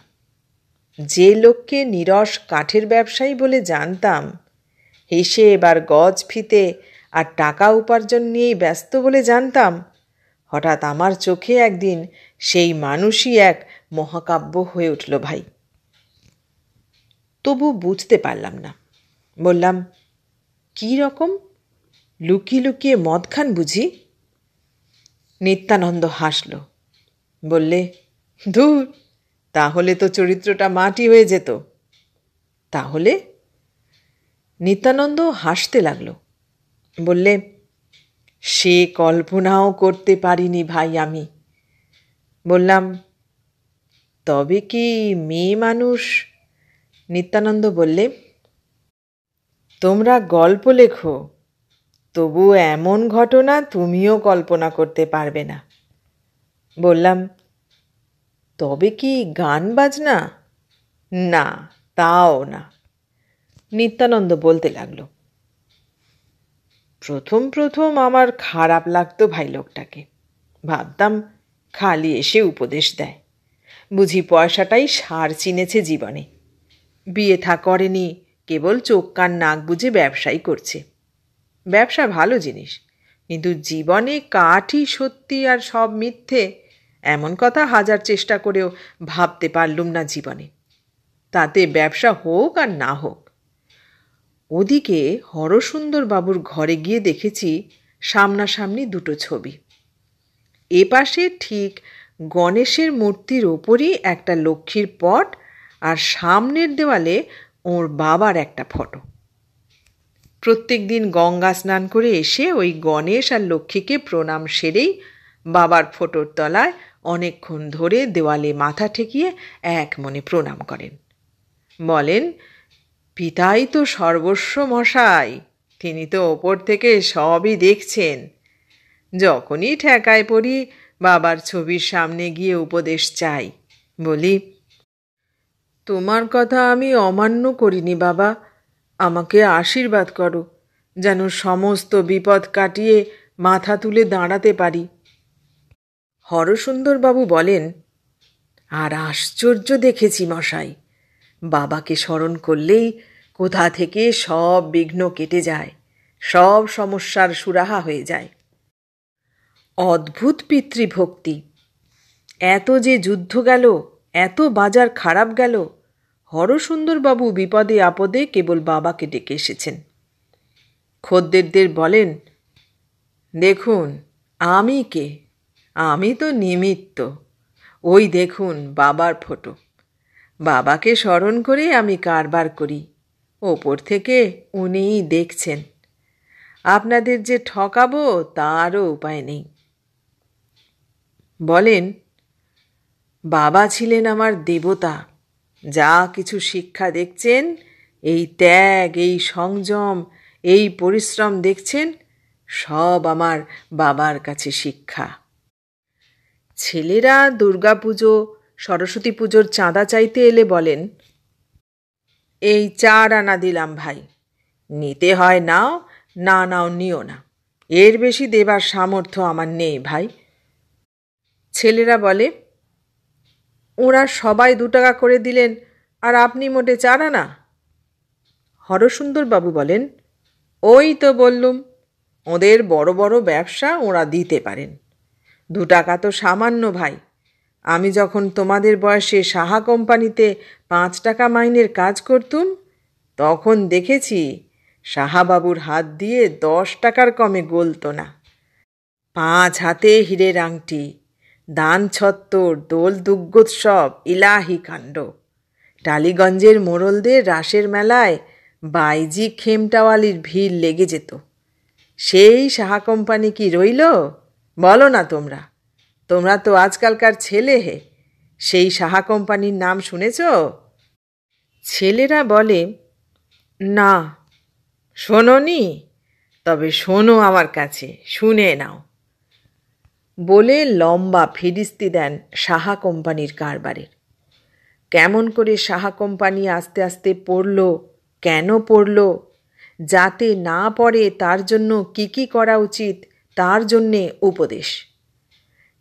যে লোককে নিরস কাঠের ব্যবসায়ী বলে জানতাম, হিসেব আর গজ ফিতে আর টাকা উপার্জন নিয়েই ব্যস্ত বলে জানতাম, হঠাৎ আমার চোখে একদিন সেই মানুষই এক মহাকাব্য হয়ে উঠল ভাই। তবু বুঝতে পারলাম না। বললাম, কী রকম? লুকিয়ে লুকিয়ে মদ খান বুঝি? নিত্যানন্দ হাসল, বললে, ধুর, তাহলে তো চরিত্রটা মাটি হয়ে যেত। তাহলে? নিত্যানন্দ হাসতে লাগল, বললে, সে কল্পনাও করতে পারিনি ভাই আমি। বললাম, তবে কি মেয়ে মানুষ? নিত্যানন্দ বললে, তোমরা গল্প লেখো, তবু এমন ঘটনা তুমিও কল্পনা করতে পারবে না। বললাম, তবে কি গান বাজনা? না, তাও না। নিত্যানন্দ বলতে লাগলো, প্রথম প্রথম আমার খারাপ লাগতো ভাই লোকটাকে। ভাবতাম খালি এসে উপদেশ দেয়, বুঝি পয়সাটাই সার চিনেছে জীবনে। বিয়ে থা করেনি, কেবল চোখ কান নাক বুজে ব্যবসাই করছে। ব্যবসা ভালো জিনিস, কিন্তু জীবনে কাঠই সত্যি আর সব মিথ্যে এমন কথা হাজার চেষ্টা করেও ভাবতে পারলুম না জীবনে, তাতে ব্যবসা হোক আর না হোক। ওদিকে হরসুন্দরবাবুর ঘরে গিয়ে দেখেছি সামনাসামনি দুটো ছবি। এপাশে ঠিক গণেশের মূর্তির ওপরই একটা লক্ষ্মীর পট, আর সামনের দেওয়ালে ওর বাবার একটা ফটো। প্রত্যেক দিন গঙ্গা স্নান করে এসে ওই গণেশ আর লক্ষ্মীকে প্রণাম সেরেই বাবার ফটোর তলায় অনেকক্ষণ ধরে দেওয়ালে মাথা ঠেকিয়ে এক মনে প্রণাম করেন। বলেন, পিতাই তো সর্বস্ব মশাই, তিনি তো ওপর থেকে সবই দেখছেন। যখনই ঠেকায় পড়ি বাবার ছবির সামনে গিয়ে উপদেশ চাই। বলি, তোমার কথা আমি অমান্য করিনি বাবা, আমাকে আশীর্বাদ করো যেন সমস্ত বিপদ কাটিয়ে মাথা তুলে দাঁড়াতে পারি। হরসুন্দরবাবু বলেন, আর আশ্চর্য দেখেছি মশাই, বাবাকে স্মরণ করলেই কোথা থেকে সব বিঘ্ন কেটে যায়, সব সমস্যার সুরাহা হয়ে যায়। অদ্ভুত পিতৃভক্তি। এত যে যুদ্ধ গেল, এত বাজার খারাপ গেল, হরসুন্দরবাবু বিপদে আপদে কেবল বাবাকে ডেকে এসেছেন। খদ্দেরদের বলেন, দেখুন আমি কে, আমি তো নিমিত্ত। ওই দেখুন বাবার ফটো, বাবাকে স্মরণ করে আমি কারবার করি, ওপর থেকে উনিই দেখছেন। আপনাদের যে ঠকাবো তারও উপায় নেই। বলেন, বাবা ছিলেন আমার দেবতা। যা কিছু শিক্ষা দেখছেন, এই ত্যাগ, এই সংযম, এই পরিশ্রম দেখছেন, সব আমার বাবার কাছে শিক্ষা। ছেলেরা দুর্গাপুজো, সরস্বতী পুজোর চাঁদা চাইতে এলে বলেন, এই 4 আনা দিলাম ভাই, নিতে হয় নাও, না নাও নিও না, এর বেশি দেবার সামর্থ্য আমার নেই ভাই। ছেলেরা বলে, ওরা সবাই 2 টাকা করে দিলেন আর আপনি মোটে 4 আনা। হরসুন্দরবাবু বলেন, ওই তো বললুম, ওদের বড় বড় ব্যবসা, ওরা দিতে পারেন। 2 টাকা তো সামান্য ভাই। আমি যখন তোমাদের বয়সে সাহা কোম্পানিতে 5 টাকা মাইনের কাজ করতুম, তখন দেখেছি সাহাবাবুর হাত দিয়ে 10 টাকার কমে গলত না। 5 হাতে হীরের আংটি, দান ছত্তর, দোল দুগ্গোৎসব, ইলাহি কাণ্ড। টালিগঞ্জের মোড়লদের রাসের মেলায় বাইজি খেমটাওয়ালির ভিড় লেগে যেত। সেই সাহা কোম্পানি কি রইল? বলো না তোমরা, তোমরা তো আজকালকার ছেলে হে, সেই সাহা কোম্পানির নাম শুনেছ? ছেলেরা বলে, না। শোনোনি? তবে শোনো আমার কাছে, শুনে নাও। বলে লম্বা ফিরিস্তি দেন সাহা কোম্পানির কারবারের। কেমন করে সাহা কোম্পানি আস্তে আস্তে পড়ল, কেন পড়ল, যাতে না পড়ে তার জন্য কি করা উচিত, তার জন্যে উপদেশ।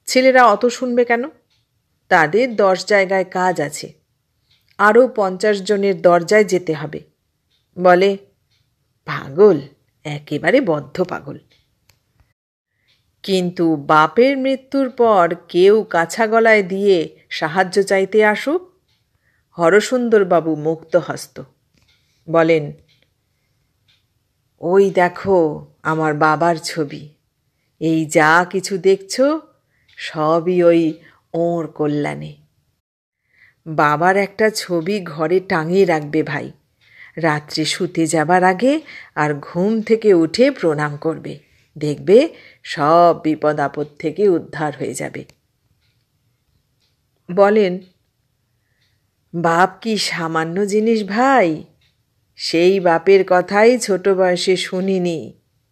ছেলেরা অত শুনবে কেন? তাদের 10 জায়গায় কাজ আছে, আরও 50 জনের দরজায় যেতে হবে। বলে, পাগল, একেবারে বদ্ধ পাগল। কিন্তু বাপের মৃত্যুর পর কেউ কাছা গলায় দিয়ে সাহায্য চাইতে আসুক, হরসুন্দরবাবু মুক্তহস্ত। বলেন, ওই দেখো আমার বাবার ছবি, এই যা কিছু দেখছ সবই ওই ওর কল্যাণে। বাবার একটা ছবি ঘরে টাঙিয়ে রাখবে ভাই, রাত্রে শুতে যাবার আগে আর ঘুম থেকে উঠে প্রণাম করবে, দেখবে সব বিপদ আপদ থেকে উদ্ধার হয়ে যাবে। বলেন, বাপ কি সামান্য জিনিস ভাই? সেই বাপের কথাই ছোট বয়সে শুনিনি,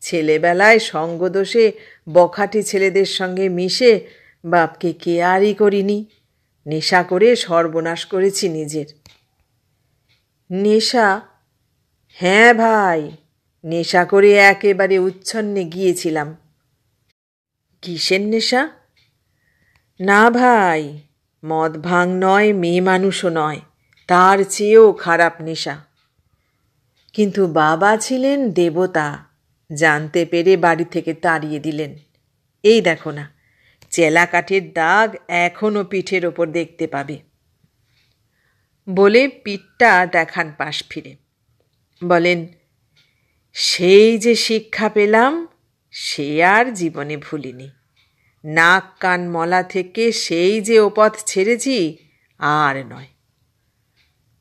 ছেলেবেলায় সঙ্গদোষে বখাটে ছেলেদের সঙ্গে মিশে বাপকে কেয়ারই করিনি, নেশা করে সর্বনাশ করেছি নিজের। নেশা? হ্যাঁ ভাই, নেশা করে একেবারে উচ্ছন্নে গিয়েছিলাম। কিসের নেশা? না ভাই, মদ ভাং নয়, মেয়ে মানুষও নয়, তার চেয়েও খারাপ নেশা। কিন্তু বাবা ছিলেন দেবতা, জানতে পেরে বাড়ি থেকে তাড়িয়ে দিলেন। এই দেখো না, চেলা কাঠের দাগ এখনও পিঠের ওপর দেখতে পাবে। বলে পিঠটা দেখান পাশ ফিরে। বলেন, সেই যে শিক্ষা পেলাম সে আর জীবনে ভুলিনি। নাক কান মলা থেকে সেই যে ওপথ ছেড়েছি আর নয়।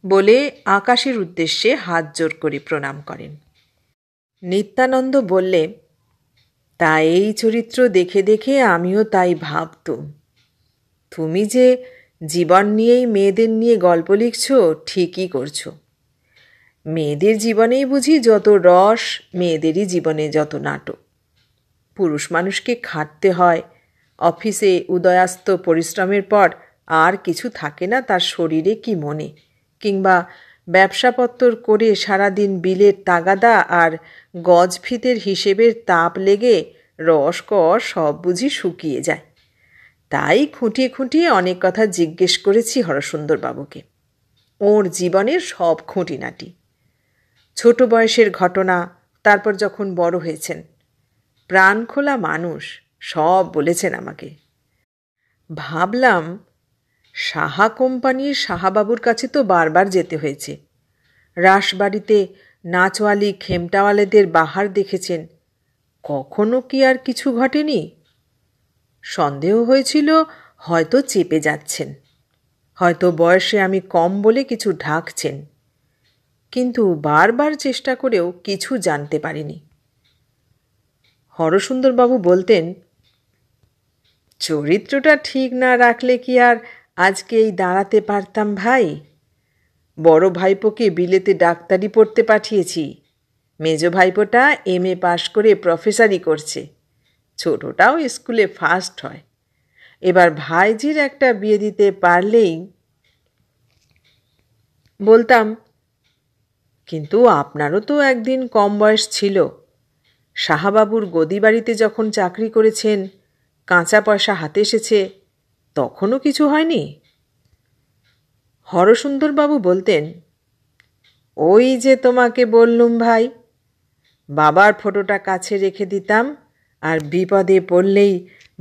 বলে আকাশের উদ্দেশ্যে হাত জোর করে প্রণাম করেন। নিত্যানন্দ বললে, তা এই চরিত্র দেখে দেখে আমিও তাই ভাবতুম। তুমি যে জীবন নিয়েই মেয়েদের নিয়ে গল্প লিখছ, ঠিকই করছো। মেয়েদের জীবনেই বুঝি যত রস, মেয়েদেরই জীবনে যত নাটক। পুরুষ মানুষকে খাটতে হয়, অফিসে উদয়াস্ত পরিশ্রমের পর আর কিছু থাকে না তার শরীরে কি মনে, কিংবা ব্যবসাপত্তর করে সারাদিন বিলের তাগাদা আর গজফিতের হিসেবের তাপ লেগে রসকস সব বুঝি শুকিয়ে যায়। তাই খুঁটিয়ে খুঁটিয়ে অনেক কথা জিজ্ঞেস করেছি হরসুন্দরবাবুকে, ওর জীবনের সব খুঁটিনাটি, ছোট বয়সের ঘটনা, তারপর যখন বড় হয়েছেন। প্রাণখোলা মানুষ, সব বলেছেন আমাকে। ভাবলাম, সাহা কোম্পানির সাহাবাবুর কাছে তো বারবার যেতে হয়েছে। রাসবাড়িতে নাচওয়ালি খেমটাওয়ালেদের বাহার দেখেছেন, কখনো কি আর কিছু ঘটেনি? সন্দেহ হয়েছিল হয়তো চেপে যাচ্ছেন, হয়তো বয়সে আমি কম বলে কিছু ঢাকছেন, কিন্তু বারবার চেষ্টা করেও কিছু জানতে পারিনি। হরসুন্দরবাবু বলতেন, চরিত্রটা ঠিক না রাখলে কি আর আজকে এই দাঁড়াতে পারতাম ভাই? বড় ভাইপোকে বিলেতে ডাক্তারি পড়তে পাঠিয়েছি, মেজ ভাইপোটা MA পাশ করে প্রফেসরি করছে, ছোটটাও স্কুলে ফার্স্ট হয়। এবার ভাইজির একটা বিয়ে দিতে পারলেই বলতাম, কিন্তু আপনারও তো একদিন কম বয়স ছিল। সাহাবাবুর গদি বাড়িতে যখন চাকরি করেছেন, কাঁচা পয়সা হাতে এসেছে, তখনও কিছু হয়নি? হরসুন্দরবাবু বলতেন, ওই যে তোমাকে বললুম ভাই, বাবার ফটোটা কাছে রেখে দিতাম, আর বিপদে পড়লেই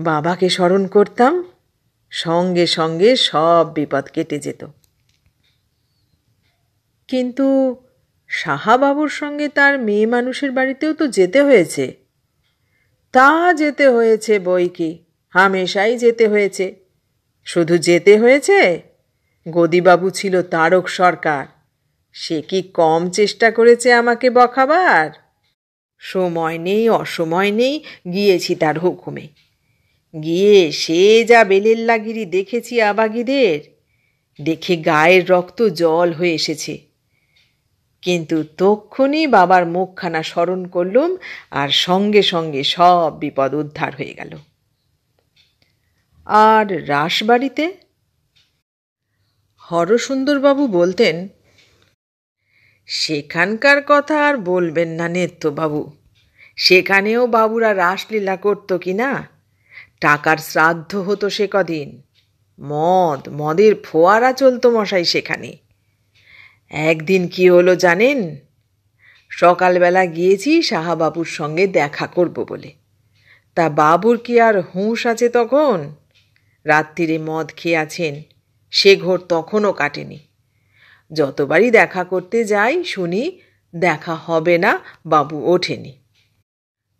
বাবাকে স্মরণ করতাম, সঙ্গে সঙ্গে সব বিপদ কেটে যেত। কিন্তু সাহাবাবুর সঙ্গে তার মেয়ে মানুষের বাড়িতেও তো যেতে হয়েছে। তা যেতে হয়েছে বই কি, হামেশাই যেতে হয়েছে। শুধু যেতে হয়েছে, গদিবাবু ছিল তারক সরকার, সে কি কম চেষ্টা করেছে আমাকে বকাবার? সময় নেই অসময় নেই, গিয়েছি তার হুকুমে। গিয়ে সে যা বেলেল্লাগিরি দেখেছি আবাগীদের, দেখে গায়ের রক্ত জল হয়ে এসেছে। কিন্তু তক্ষুনি বাবার মুখখানা স্মরণ করলুম, আর সঙ্গে সঙ্গে সব বিপদ উদ্ধার হয়ে গেল। আর রাসবাড়িতে? হরসুন্দরবাবু বলতেন, সেখানকার কথা আর বলবেন না নেত্যবাবু। সেখানেও বাবুরা রাসলীলা করত কি না? টাকার শ্রাদ্ধ হতো সে কদিন, মদের ফোয়ারা চলত মশাই সেখানে। একদিন কি হলো জানেন? সকালবেলা গিয়েছি সাহাবাবুর সঙ্গে দেখা করব বলে। তা বাবুর কি আর হুঁশ আছে তখন? রাত্রিরে মদ খেয়ে আছেন, সে ঘোর তখনও কাটেনি। যতবারই দেখা করতে যাই শুনি দেখা হবে না, বাবু ওঠেনি।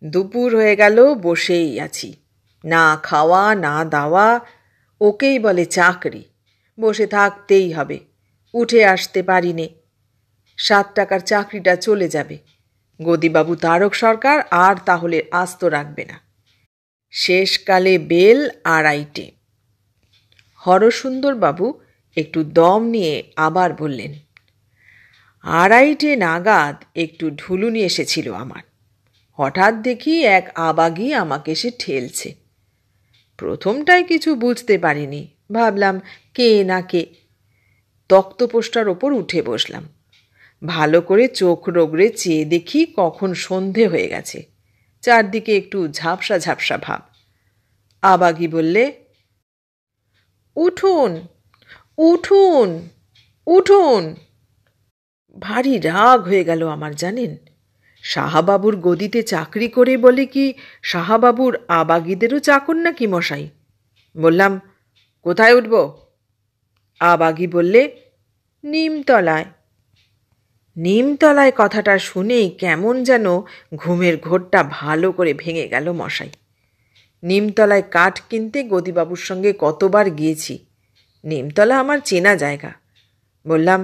দুপুর হয়ে গেল, বসেই আছি, না খাওয়া না দাওয়া, ওকেই বলে চাকরি, বসে থাকতেই হবে, উঠে আসতে পারি নে। 7 টাকার চাকরিটা চলে যাবে, গদিবাবু তারক সরকার আর তাহলে আস্ত রাখবে না। শেষকালে বেল 2:30। হরসুন্দরবাবু একটু দম নিয়ে আবার বললেন, 2:30 নাগাদ একটু ঢুলুনি এসেছিল আমার। হঠাৎ দেখি এক আবাগী আমাকে সে ঠেলছে। প্রথমটায় কিছু বুঝতে পারিনি, ভাবলাম কে না কে। তক্তপোষটার ওপর উঠে বসলাম। ভালো করে চোখ রগড়ে চেয়ে দেখি কখন সন্ধে হয়ে গেছে, চারদিকে একটু ঝাপসা ঝাপসা ভাব। আবাগী বললে, উঠুন উঠুন উঠুন। ভারী রাগ হয়ে গেল আমার, জানেন। সাহাবাবুর গদিতে চাকরি করে বলে কি সাহাবাবুর আবাগীদেরও চাকর নাকি মশাই? বললাম, কোথায় উঠব? আবাগী বললে, নিমতলায়। নিমতলায় কথাটা শুনেই কেমন যেন ঘুমের ঘোরটা ভালো করে ভেঙে গেল মশাই। নিমতলায় কাঠ কিনতে গদিবাবুর সঙ্গে কতবার গিয়েছি। নিমতলা আমার চেনা জায়গা। বললাম,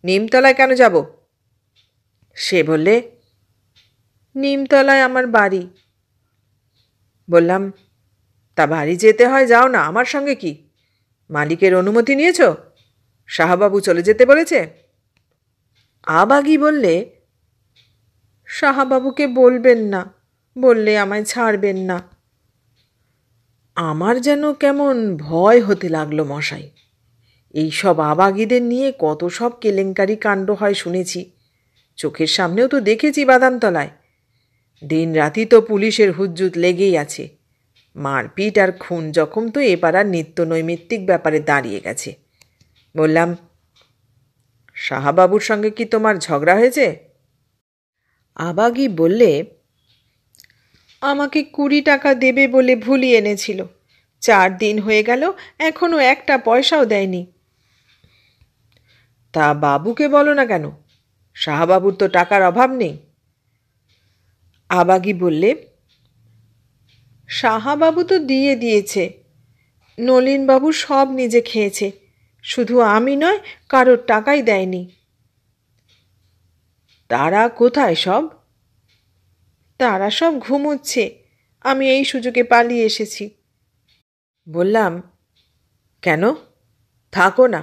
নিমতলায় কেন যাব? সে বললে, নিমতলায় আমার বাড়ি। বললাম, তা বাড়ি যেতে হয়, যাও না, আমার সঙ্গে কি? মালিকের অনুমতি নিয়েছ? সাহাবাবু চলে যেতে বলেছে? আবাগী বললে, সাহাবাবুকে বলবেন না, বললে আমায় ছাড়বেন না। আমার যেন কেমন ভয় হতে লাগলো মশাই। এইসব আবাগীদের নিয়ে কত সব কেলেঙ্কারি কাণ্ড হয় শুনেছি, চোখের সামনেও তো দেখেছি বাদামতলায়। দিন রাতি তো পুলিশের হুজ্জুত লেগেই আছে। মারপিট আর খুন জখম তো এ পাড়ার নিত্য নৈমিত্তিক ব্যাপারে দাঁড়িয়ে গেছে। বললাম, সাহাবাবুর সঙ্গে কি তোমার ঝগড়া হয়েছে? আবাগী বললে, আমাকে 20 টাকা দেবে বলে ভুলিয়ে এনেছিল। 4 দিন হয়ে গেল, এখনো একটা পয়সাও দেয়নি। তা বাবুকে বলো না কেন? সাহাবাবুর তো টাকার অভাব নেই। আবাগী বললে, সাহাবাবু তো দিয়ে দিয়েছে। নলিনবাবু সব নিজে খেয়েছে, শুধু আমি নয়, কারোর টাকাই দেয়নি। তারা কোথায় সব? তারা সব ঘুমোচ্ছে, আমি এই সুযোগে পালিয়ে এসেছি। বললাম, কেন? থাকো না,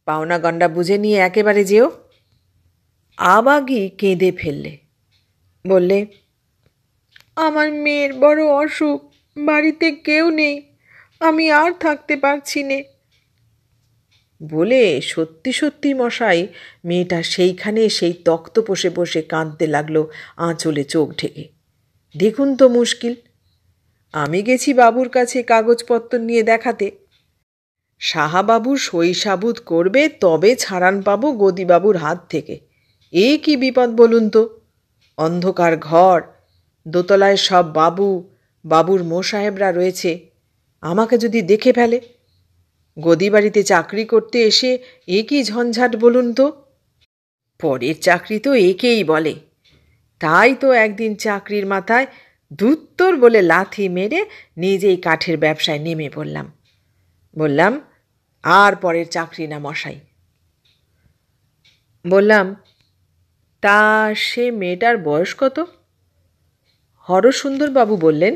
পাওনা গন্ডা বুঝে নিয়ে একেবারে যেও। আবাগী কেঁদে ফেললে। বললে, আমার মেয়ের বড় অসুখ, বাড়িতে কেউ নেই, আমি আর থাকতে পারছি নে। বলে সত্যি সত্যি মশাই, মেয়েটা সেইখানে সেই তক্তপোষে বসে কাঁদতে লাগলো আঁচলে চোখ ঢেকে। দেখুন তো মুশকিল। আমি গেছি বাবুর কাছে কাগজপত্র নিয়ে দেখাতে। সাহাবাবু সই সাবুত করবে তবে ছাড়ান পাবো গদিবাবুর হাত থেকে। এ কি বিপদ বলুন তো! অন্ধকার ঘর, দোতলায় সব বাবুর মোসাহেবরা রয়েছে। আমাকে যদি দেখে ফেলে! গদিবাড়িতে চাকরি করতে এসে এ কি ঝঞ্ঝাট বলুন তো! পরের চাকরি তো একেই বলে। তাই তো একদিন চাকরির মাথায় ধুত্তর বলে লাথি মেরে নিজেই কাঠের ব্যবসায় নেমে পড়লাম। বললাম, আর পরের চাকরি না মশাই। বললাম, তা সে মেয়েটার বয়স কত? হরসুন্দরবাবু বললেন,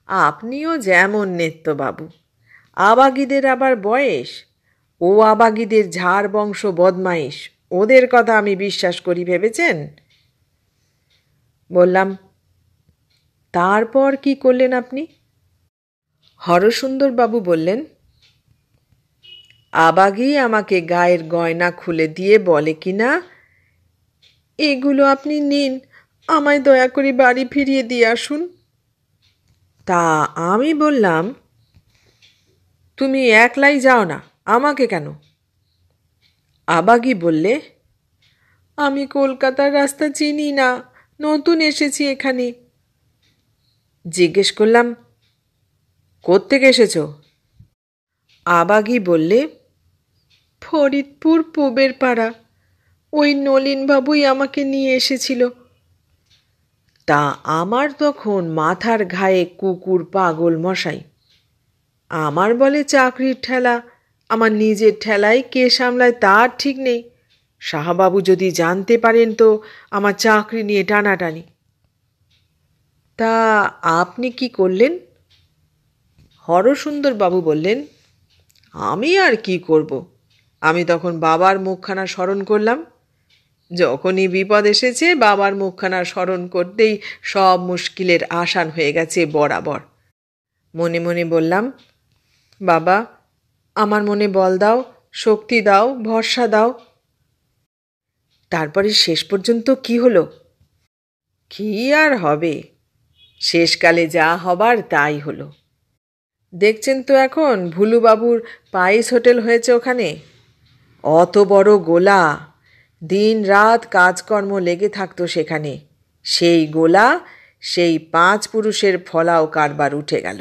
আপনিও যেমন নেত্যবাবু, আবাগীদের আবার বয়স। ও আবাগীদের ঝাড় বংশ বদমাইশ, ওদের কথা আমি বিশ্বাস করি ভেবেছেন? বললাম, তারপর কি করলেন আপনি? হরসুন্দরবাবু বললেন, আবাগী আমাকে গায়ের গয়না খুলে দিয়ে বলে কিনা, এগুলো আপনি নিন, আমায় দয়া করে বাড়ি ফিরিয়ে দিয়ে আসুন। তা আমি বললাম, তুমি একলাই যাও না, আমাকে কেন? আবাগী বললে, আমি কলকাতার রাস্তা চিনি না, নতুন এসেছি এখানে। জিজ্ঞেস করলাম, কোত্থেকে এসেছ? আবাগী বললে, ফরিদপুর পুবের পাড়া, ওই নলিনবাবুই আমাকে নিয়ে এসেছিল। তা আমার তখন মাথার ঘায়ে কুকুর পাগল মশাই। আমার বলে চাকরির ঠেলা, আমার নিজের ঠেলাই কে সামলায় তার ঠিক নেই। সাহাবাবু যদি জানতে পারেন তো আমার চাকরি নিয়ে টানাটানি। তা আপনি কি করলেন? হরসুন্দরবাবু বললেন, আমি আর কি করব? আমি তখন বাবার মুখখানা স্মরণ করলাম। যখনই বিপদ এসেছে বাবার মুখখানা স্মরণ করতেই সব মুশকিলের আসান হয়ে গেছে বরাবর। মনে মনে বললাম, বাবা, আমার মনে বল দাও, শক্তি দাও, ভরসা দাও। তারপরে শেষ পর্যন্ত কি হলো? কি আর হবে, শেষকালে যা হবার তাই হলো। দেখছেন তো এখন ভুলুবাবুর পাইস হোটেল হয়েছে ওখানে। অত বড় গোলা, দিন রাত কাজকর্ম লেগে থাকতো সেখানে। সেই গোলা, সেই 5 পুরুষের ফলাও কারবার উঠে গেল।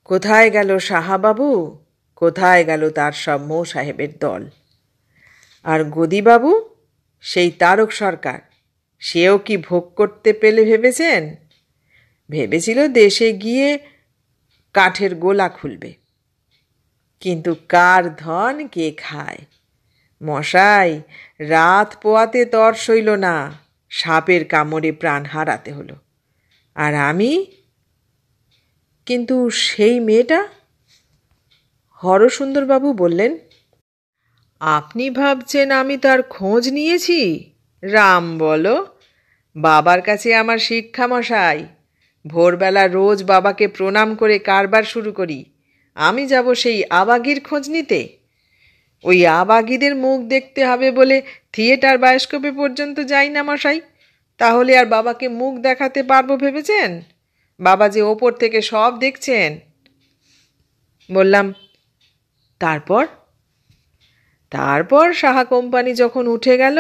কোথায় গেল সাহাবাবু? কোথায় গেল তার সব মৌ সাহেবের দল? আর গদিবাবু, সেই তারক সরকার, সেও কি ভোগ করতে পেলে ভেবেছেন? ভেবেছিল দেশে গিয়ে কাঠের গোলা খুলবে। কিন্তু কার ধন কে খায়? মশাই, রাত পোয়াতে তর সইল না, সাপের কামড়ে প্রাণ হারাতে হলো। আর আমি? কিন্তু সেই মেয়েটা? হরসুন্দরবাবু বললেন, আপনি ভাবছেন আমি তার খোঁজ নিয়েছি? রাম বলো, বাবার কাছে আমার শিক্ষা মশাই। ভোরবেলা রোজ বাবাকে প্রণাম করে কারবার শুরু করি। আমি যাব সেই আবাগির খোঁজ নিতে? ওই আবাগিদের মুখ দেখতে হবে বলে থিয়েটার বায়োস্কোপে পর্যন্ত যাই না মশাই। তাহলে আর বাবাকে মুখ দেখাতে পারবো ভেবেছেন? বাবা যে ওপর থেকে সব দেখছেন। বললাম, তারপর? তারপর সাহা কোম্পানি যখন উঠে গেল,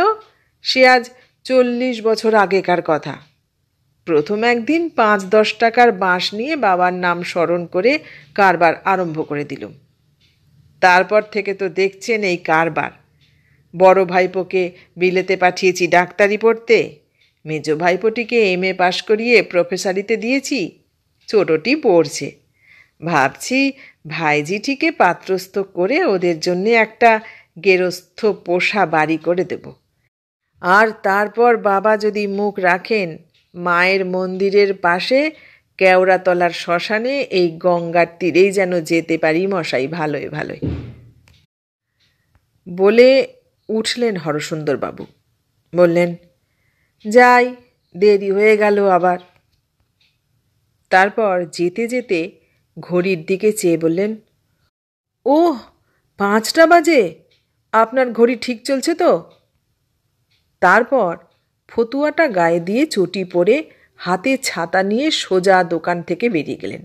সে আজ 40 বছর আগেকার কথা। প্রথম একদিন 5-10 টাকার বাঁশ নিয়ে বাবার নাম স্মরণ করে কারবার আরম্ভ করে দিলুম। তারপর থেকে তো দেখছেন এই কারবার। বড় ভাইপোকে বিলেতে পাঠিয়েছি ডাক্তারি পড়তে, মেজো ভাইপোটিকে MA পাশ করিয়ে প্রফেসরিতে দিয়েছি, ছোটটি পড়ছে। ভাবছি ভাইজিটিকে পাত্রস্থ করে ওদের জন্যে একটা গেরস্থ পোষা বাড়ি করে দেব। আর তারপর বাবা যদি মুখ রাখেন, মায়ের মন্দিরের পাশে কেওড়াতলার শ্মশানে এই গঙ্গার তীরেই যেন যেতে পারি মশাই, ভালোই ভালোই। বলে উঠলেন হরসুন্দরবাবু। বললেন, যাই, দেরি হয়ে গেল আবার। তারপর যেতে যেতে ঘড়ির দিকে চেয়ে বললেন, ওহ, 5টা বাজে। আপনার ঘড়ি ঠিক চলছে তো? তারপর ফতুয়াটা গায়ে দিয়ে চটি পরে হাতে ছাতা নিয়ে সোজা দোকান থেকে বেরিয়ে গেলেন।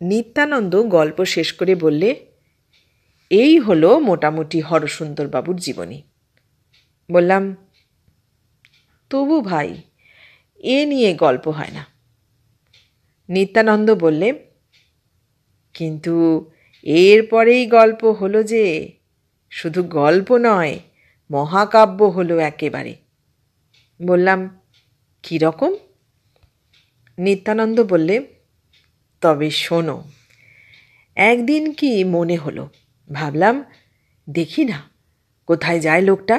নিত্যানন্দ গল্প শেষ করে বললে, এই হলো মোটামুটি হরসুন্দরবাবুর জীবনী। বললাম, তবু ভাই, এ নিয়ে গল্প হয় না। নিত্যানন্দ বললে, কিন্তু এর পরেই গল্প হলো যে, শুধু গল্প নয়, মহাকাব্য হলো একেবারে। বললাম, কীরকম? নিত্যানন্দ বললে, তবে শোনো। একদিন কি মনে হলো, ভাবলাম দেখি না কোথায় যায় লোকটা।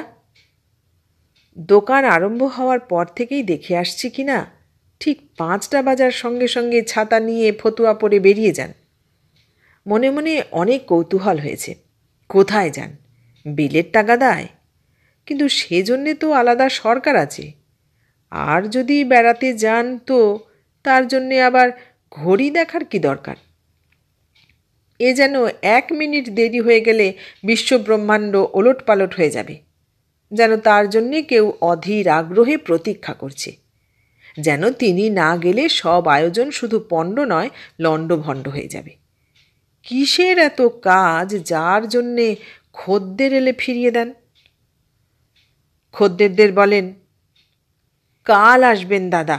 দোকান আরম্ভ হওয়ার পর থেকেই দেখে আসছি কিনা, ঠিক 5টা বাজার সঙ্গে সঙ্গে ছাতা নিয়ে ফতুয়া পরে বেরিয়ে যান। মনে মনে অনেক কৌতূহল হয়েছে, কোথায় যান? বিলের তাগাদায়? কিন্তু সেজন্যে তো আলাদা সরকার আছে। আর যদি বেড়াতে যান তো তার জন্যে আবার ঘড়ি দেখার কি দরকার? এ যেন 1 মিনিট দেরি হয়ে গেলে বিশ্বব্রহ্মাণ্ড ওলটপালট হয়ে যাবে। যেন তার জন্যে কেউ অধীর আগ্রহে প্রতীক্ষা করছে। যেন তিনি না গেলে সব আয়োজন শুধু পণ্ড নয়, লণ্ডভণ্ড হয়ে যাবে। কিসের এত কাজ যার জন্যে খদ্দের এলে ফিরিয়ে দেন? খদ্দেরদের বলেন, কাল আসবেন দাদা,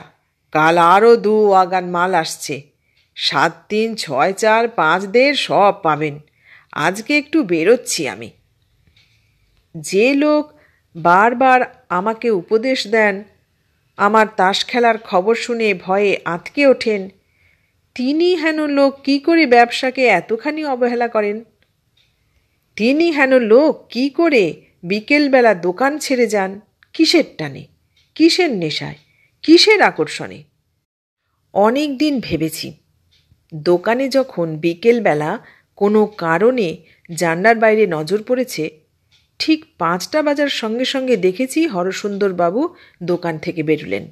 কাল আরও 2 ওয়াগান মাল আসছে, 7, 3, 6, 4, 5 দের সব পাবেন, আজকে একটু বেরোচ্ছি আমি। যে লোক বারবার আমাকে উপদেশ দেন, আমার তাস খেলার খবর শুনে ভয়ে আঁতকে ওঠেন, তিনি হেন লোক কি করে ব্যবসাকে এতখানি অবহেলা করেন? তিনি হেন লোক কি করে বিকেলবেলা দোকান ছেড়ে যান? কিসের টানে, কিসের নেশায়, কিসের আকর্ষণে? অনেক দিন ভেবেছি, দোকানে যখন বিকেলবেলা কোনো কারণে জানলার বাইরে নজর পড়েছে, ঠিক 5টা বাজার সঙ্গে সঙ্গে দেখেছি হরসুন্দরবাবু দোকান থেকে বেরুলেন।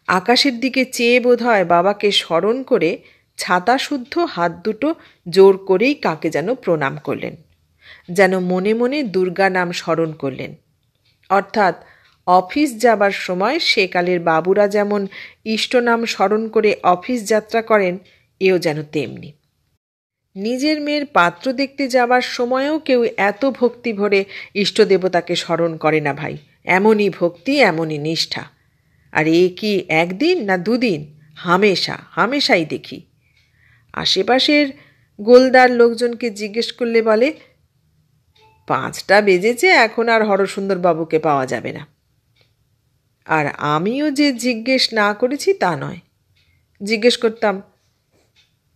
আকাশের দিকে চেয়ে বোধহয় বাবাকে স্মরণ করে ছাতা শুদ্ধ হাত দুটো জোর করেই কাকে যেন প্রণাম করলেন, যেন মনে মনে দুর্গা নাম স্মরণ করলেন। অর্থাৎ অফিস যাবার সময় সেকালের বাবুরা যেমন ইষ্টনাম স্মরণ করে অফিস যাত্রা করেন, এও যেন তেমনি। নিজের মেয়ের পাত্র দেখতে যাবার সময়ও কেউ এত ভক্তি ভরে ইষ্টদেবতাকে স্মরণ করে না ভাই। এমনই ভক্তি, এমনই নিষ্ঠা। আর এ কি একদিন না দুদিন, হামেশাই দেখি। আশেপাশের গোলদার লোকজনকে জিজ্ঞেস করলে বলে, 5টা বেজেছে, এখন আর হরসুন্দরবাবুকে পাওয়া যাবে না। আর আমিও যে জিজ্ঞেস না করেছি তা নয়। জিজ্ঞেস করতাম,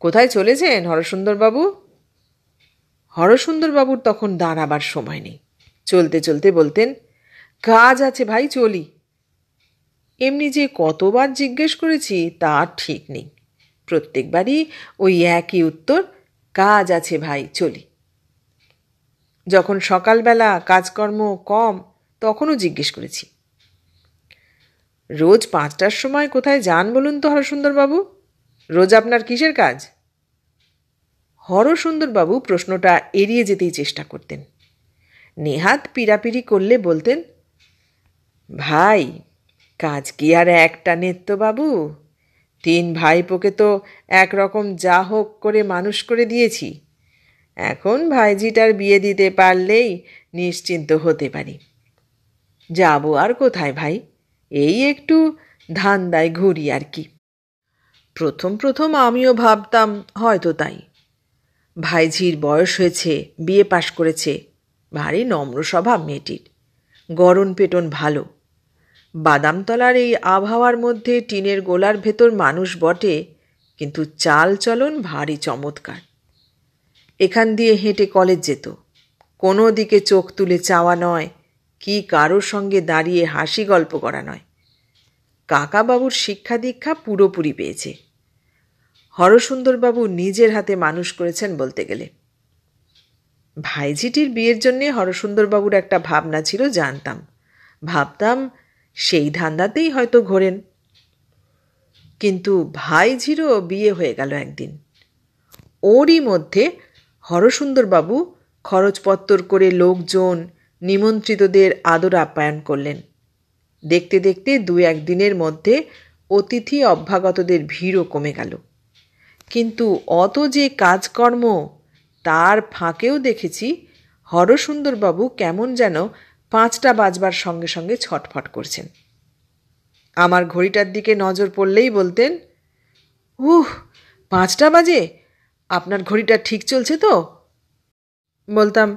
কোথায় চলেছেন হরসুন্দরবাবু? হরসুন্দরবাবুর তখন দাঁড়াবার সময় নেই। চলতে চলতে বলতেন, কাজ আছে ভাই, চলি। এমনি যে কতবার জিজ্ঞেস করেছি তার ঠিক নেই। প্রত্যেকবারই ওই একই উত্তর, কাজ আছে ভাই, চলি। যখন সকালবেলা কাজকর্ম কম তখনও জিজ্ঞেস করেছি, রোজ 5টার সময় কোথায় যান বলুন তো হরসুন্দরবাবু? রোজ আপনার কিসের কাজ? হরসুন্দরবাবু প্রশ্নটা এড়িয়ে যেতেই চেষ্টা করতেন। নেহাত পীড়াপিড়ি করলে বলতেন, ভাই, কাজ কি আর একটা নেত্যবাবু? 3 ভাইপোকে তো একরকম যা হোক করে মানুষ করে দিয়েছি। এখন ভাইজিটার বিয়ে দিতে পারলেই নিশ্চিন্ত হতে পারি। যাব আর কোথায় ভাই, এই একটু ধান্দায় ঘুরি আর কি। প্রথম আমিও ভাবতাম হয়তো তাই। ভাইঝির বয়স হয়েছে, বিয়ে পাশ করেছে, ভারী নম্র স্বভাব মেয়েটির, গড়ন পেটন ভালো। বাদামতলার এই আবহাওয়ার মধ্যে টিনের গোলার ভেতর মানুষ বটে, কিন্তু চাল চলন ভারী চমৎকার। এখান দিয়ে হেঁটে কলেজ যেত, কোনো দিকে চোখ তুলে চাওয়া নয়, কি কারোর সঙ্গে দাঁড়িয়ে হাসি গল্প করা নয়। কাকাবাবুর শিক্ষা দীক্ষা পুরোপুরি পেয়েছে। হরসুন্দরবাবু নিজের হাতে মানুষ করেছেন বলতে গেলে। ভাইঝিটির বিয়ের জন্যে হরসুন্দরবাবুর একটা ভাবনা ছিল জানতাম। ভাবতাম সেই ধান্দাতেই হয়তো ঘোরেন। কিন্তু ভাইঝিরও বিয়ে হয়ে গেল একদিন। ওরই মধ্যে হরসুন্দরবাবু খরচপত্তর করে লোকজন, নিমন্ত্রিতদের আদর আপ্যায়ন করলেন। দেখতে দেখতে 2-1 দিনের মধ্যে অতিথি অভ্যাগতদের ভিড়ও কমে গেল। কিন্তু অত যে কাজকর্ম, তার ফাঁকেও দেখেছি হরসুন্দরবাবু কেমন যেন 5টা বাজবার সঙ্গে সঙ্গে ছটফট করছেন। আমার ঘড়িটার দিকে নজর পড়লেই বলতেন, 5টা বাজে, আপনার ঘড়িটা ঠিক চলছে তো? বলতাম,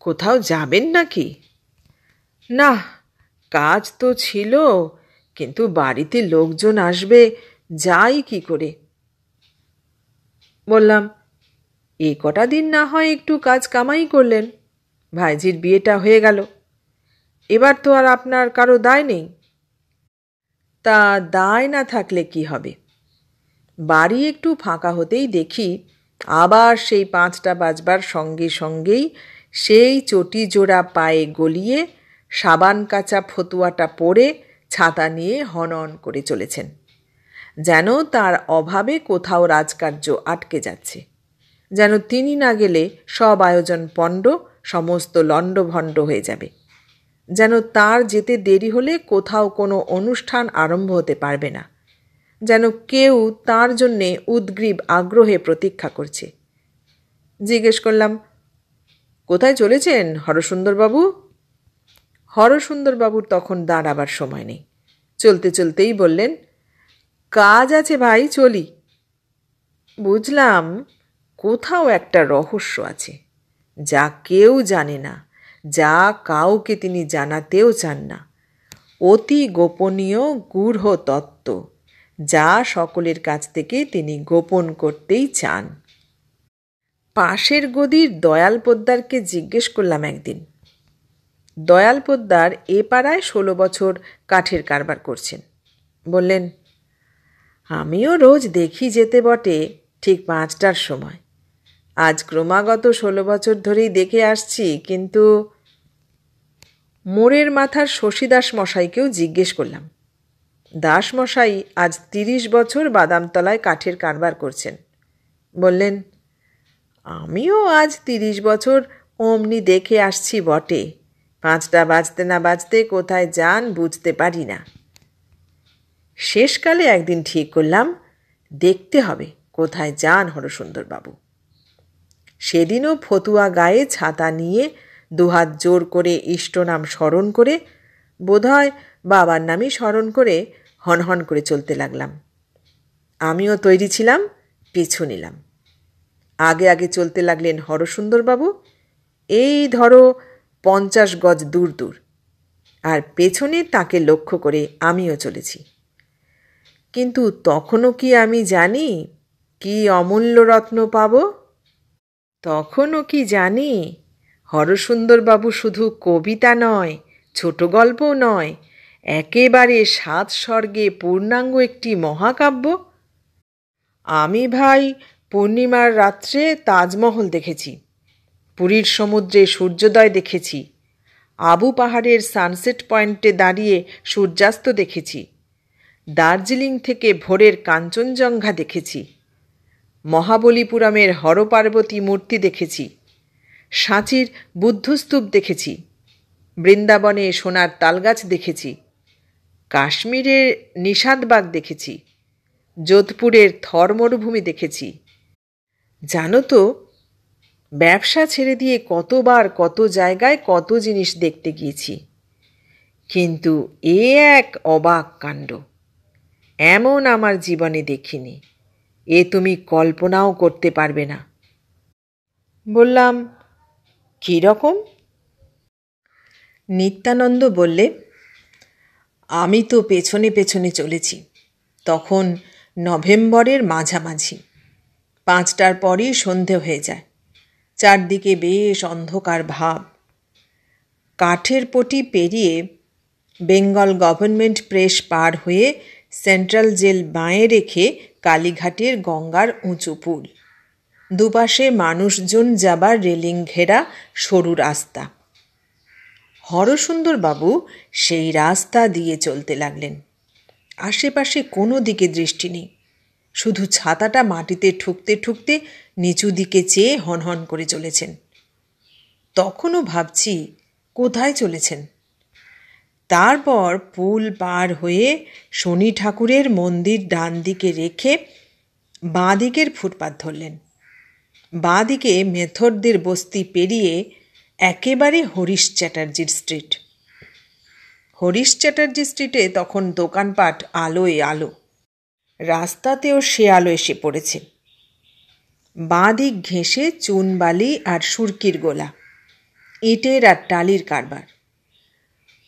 কোথাও যাবেন নাকি? না, কাজ তো ছিল, কিন্তু বাড়িতে লোকজন আসবে, যাই কি করে। বললাম, এই কটা দিন না হয় একটু কাজ কামাই করলেন, ভাইঝির বিয়েটা হয়ে গেল, এবার তো আর আপনার কারো দায় নেই। তা দায় না থাকলে কি হবে? বাড়ি একটু ফাঁকা হতেই দেখি আবার সেই 5টা বাজবার সঙ্গে সঙ্গেই সেই চটি জোড়া পায়ে গলিয়ে সাবান কাচা ফতুয়াটা পরে ছাতা নিয়ে হনন করে চলেছেন, যেন তার অভাবে কোথাও রাজকার্য আটকে যাচ্ছে, যেন তিনি না গেলে সব আয়োজন পণ্ড, সমস্ত লণ্ডভণ্ড হয়ে যাবে, যেন তার যেতে দেরি হলে কোথাও কোনো অনুষ্ঠান আরম্ভ হতে পারবে না, যেন কেউ তার জন্যে উদ্গ্রীব আগ্রহে প্রতীক্ষা করছে। জিজ্ঞেস করলাম, কোথায় চলেছেন হরসুন্দরবাবু? হরসুন্দরবাবুর তখন দাঁড়াবার সময় নেই। চলতে চলতেই বললেন, কাজ আছে ভাই, চলি। বুঝলাম কোথাও একটা রহস্য আছে, যা কেউ জানে না, যা কাউকে তিনি জানাতেও চান না। অতি গোপনীয় গূঢ় তত্ত্ব, যা সকলের কাছ থেকে তিনি গোপন করতেই চান। পাশের গদির দয়াল পোদ্দারকে জিজ্ঞেস করলাম একদিন। দয়াল পোদ্দার এ পাড়ায় 16 বছর কাঠের কারবার করছেন। বললেন, আমিও রোজ দেখি যেতে বটে ঠিক 5টার সময়। আজ ক্রমাগত 16 বছর ধরেই দেখে আসছি, কিন্তু মোড়ের মাথার শশীদাস মশাইকেও জিজ্ঞেস করলাম। দাসমশাই আজ 30 বছর বাদামতলায় কাঠের কারবার করছেন। বললেন, আমিও আজ 30 বছর অমনি দেখে আসছি বটে, 5টা বাজতে না বাজতে কোথায় যান বুঝতে পারি না। শেষকালে একদিন ঠিক করলাম, দেখতে হবে কোথায় যান হরসুন্দরবাবু। সেদিনও ফতুয়া গায়ে ছাতা নিয়ে দুহাত জোর করে ইষ্টনাম স্মরণ করে, বোধহয় বাবার নামই স্মরণ করে হনহন করে চলতে লাগলাম। আমিও তৈরি ছিলাম, পিছু নিলাম। আগে আগে চলতে লাগলেন হরসুন্দরবাবু, এই ধরো 50 গজ দূর দূর, আর পেছনে তাকে লক্ষ্য করে আমিও চলেছি। কিন্তু তখনও কি আমি জানি কি অমূল্য রত্ন পাব? তখনও কি জানি হরসুন্দরবাবু শুধু কবিতা নয়, ছোট গল্পও নয়, একেবারে 7 স্বর্গে পূর্ণাঙ্গ একটি মহাকাব্য। আমি ভাই পূর্ণিমার রাত্রে তাজমহল দেখেছি, পুরীর সমুদ্রে সূর্যোদয় দেখেছি, আবু পাহাড়ের সানসেট পয়েন্টে দাঁড়িয়ে সূর্যাস্ত দেখেছি, দার্জিলিং থেকে ভোরের কাঞ্চনজঙ্ঘা দেখেছি, মহাবলীপুরমের হরপার্বতী মূর্তি দেখেছি, সাঁচির বুদ্ধস্তূপ দেখেছি, বৃন্দাবনে সোনার তালগাছ দেখেছি, কাশ্মীরের নিষাদবাগ দেখেছি, যোধপুরের থর মরুভূমি দেখেছি। জানো তো, ব্যবসা ছেড়ে দিয়ে কতবার কত জায়গায় কত জিনিস দেখতে গিয়েছি, কিন্তু এ এক অবাক কাণ্ড, এমন আমার জীবনে দেখিনি, এ তুমি কল্পনাও করতে পারবে না। বললাম, কী রকম? নিত্যানন্দ বললে, আমি তো পেছনে পেছনে চলেছি। তখন নভেম্বরের মাঝামাঝি, 5টার পরই সন্ধে হয়ে যায়, চারদিকে বেশ অন্ধকার ভাব। কাঠের পটি পেরিয়ে বেঙ্গল গভর্নমেন্ট প্রেস পার হয়ে সেন্ট্রাল জেল বাঁয়ে রেখে কালীঘাটের গঙ্গার উঁচু পুল, দুপাশে মানুষজন যাবার রেলিং ঘেরা সরু রাস্তা। হরসুন্দরবাবু সেই রাস্তা দিয়ে চলতে লাগলেন। আশেপাশে কোনো দিকে দৃষ্টি নেই, শুধু ছাতাটা মাটিতে ঠুকতে ঠুকতে নিচু দিকে চেয়ে হনহন করে চলেছেন। তখনও ভাবছি কোথায় চলেছেন। তারপর পুল পার হয়ে শনি ঠাকুরের মন্দির ডান দিকে রেখে বাঁ দিকের ফুটপাত ধরলেন। বাঁ দিকে মেথরদের বস্তি পেরিয়ে একেবারে হরিশ চ্যাটার্জির স্ট্রিট। হরিশ চ্যাটার্জি স্ট্রিটে তখন দোকানপাট আলোয় আলো, রাস্তাতেও সে আলো এসে পড়েছে। বাঁ দিক ঘেঁষে চুন বালি আর সুরকির গোলা, ইটের আর টালির কারবার।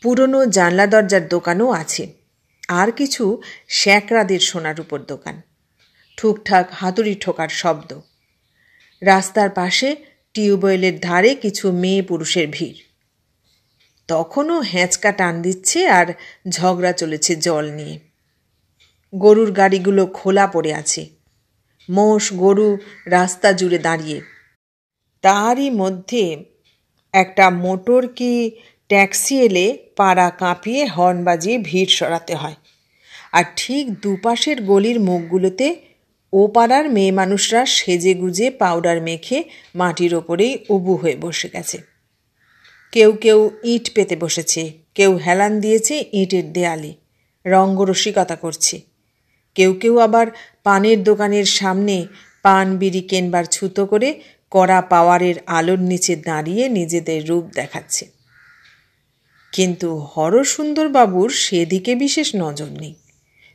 পুরনো জানলা দরজার দোকানও আছে, আর কিছু শ্যাকরাদের সোনার উপর দোকান, ঠুকঠাক হাতুড়ি ঠোকার শব্দ। রাস্তার পাশে টিউবওয়েলের ধারে কিছু মেয়ে পুরুষের ভিড়। তখনও হ্যাঁচকা টান দিচ্ছে আর ঝগড়া চলেছে জল নিয়ে। গরুর গাড়িগুলো খোলা পড়ে আছে, মোষ গরু রাস্তা জুড়ে দাঁড়িয়ে। তারই মধ্যে একটা মোটর কি ট্যাক্সি এলে পাড়া কাঁপিয়ে হর্ন বাজিয়ে ভিড় সরাতে হয়। আর ঠিক দুপাশের গলির মুখগুলোতে ও পাড়ার মেয়ে মানুষরা সেজে গুজে পাউডার মেখে মাটির ওপরেই উবু হয়ে বসে গেছে। কেউ কেউ ইট পেতে বসেছে, কেউ হেলান দিয়েছে ইটের দেয়ালে, রঙ্গরসিকতা করছে। কেউ কেউ আবার পানের দোকানের সামনে পান বিড়ি কেনবার ছুতো করে কড়া পাওয়ারের আলোর নিচে দাঁড়িয়ে নিজেদের রূপ দেখাচ্ছে। কিন্তু হরসুন্দরবাবুর সেদিকে বিশেষ নজর নেই।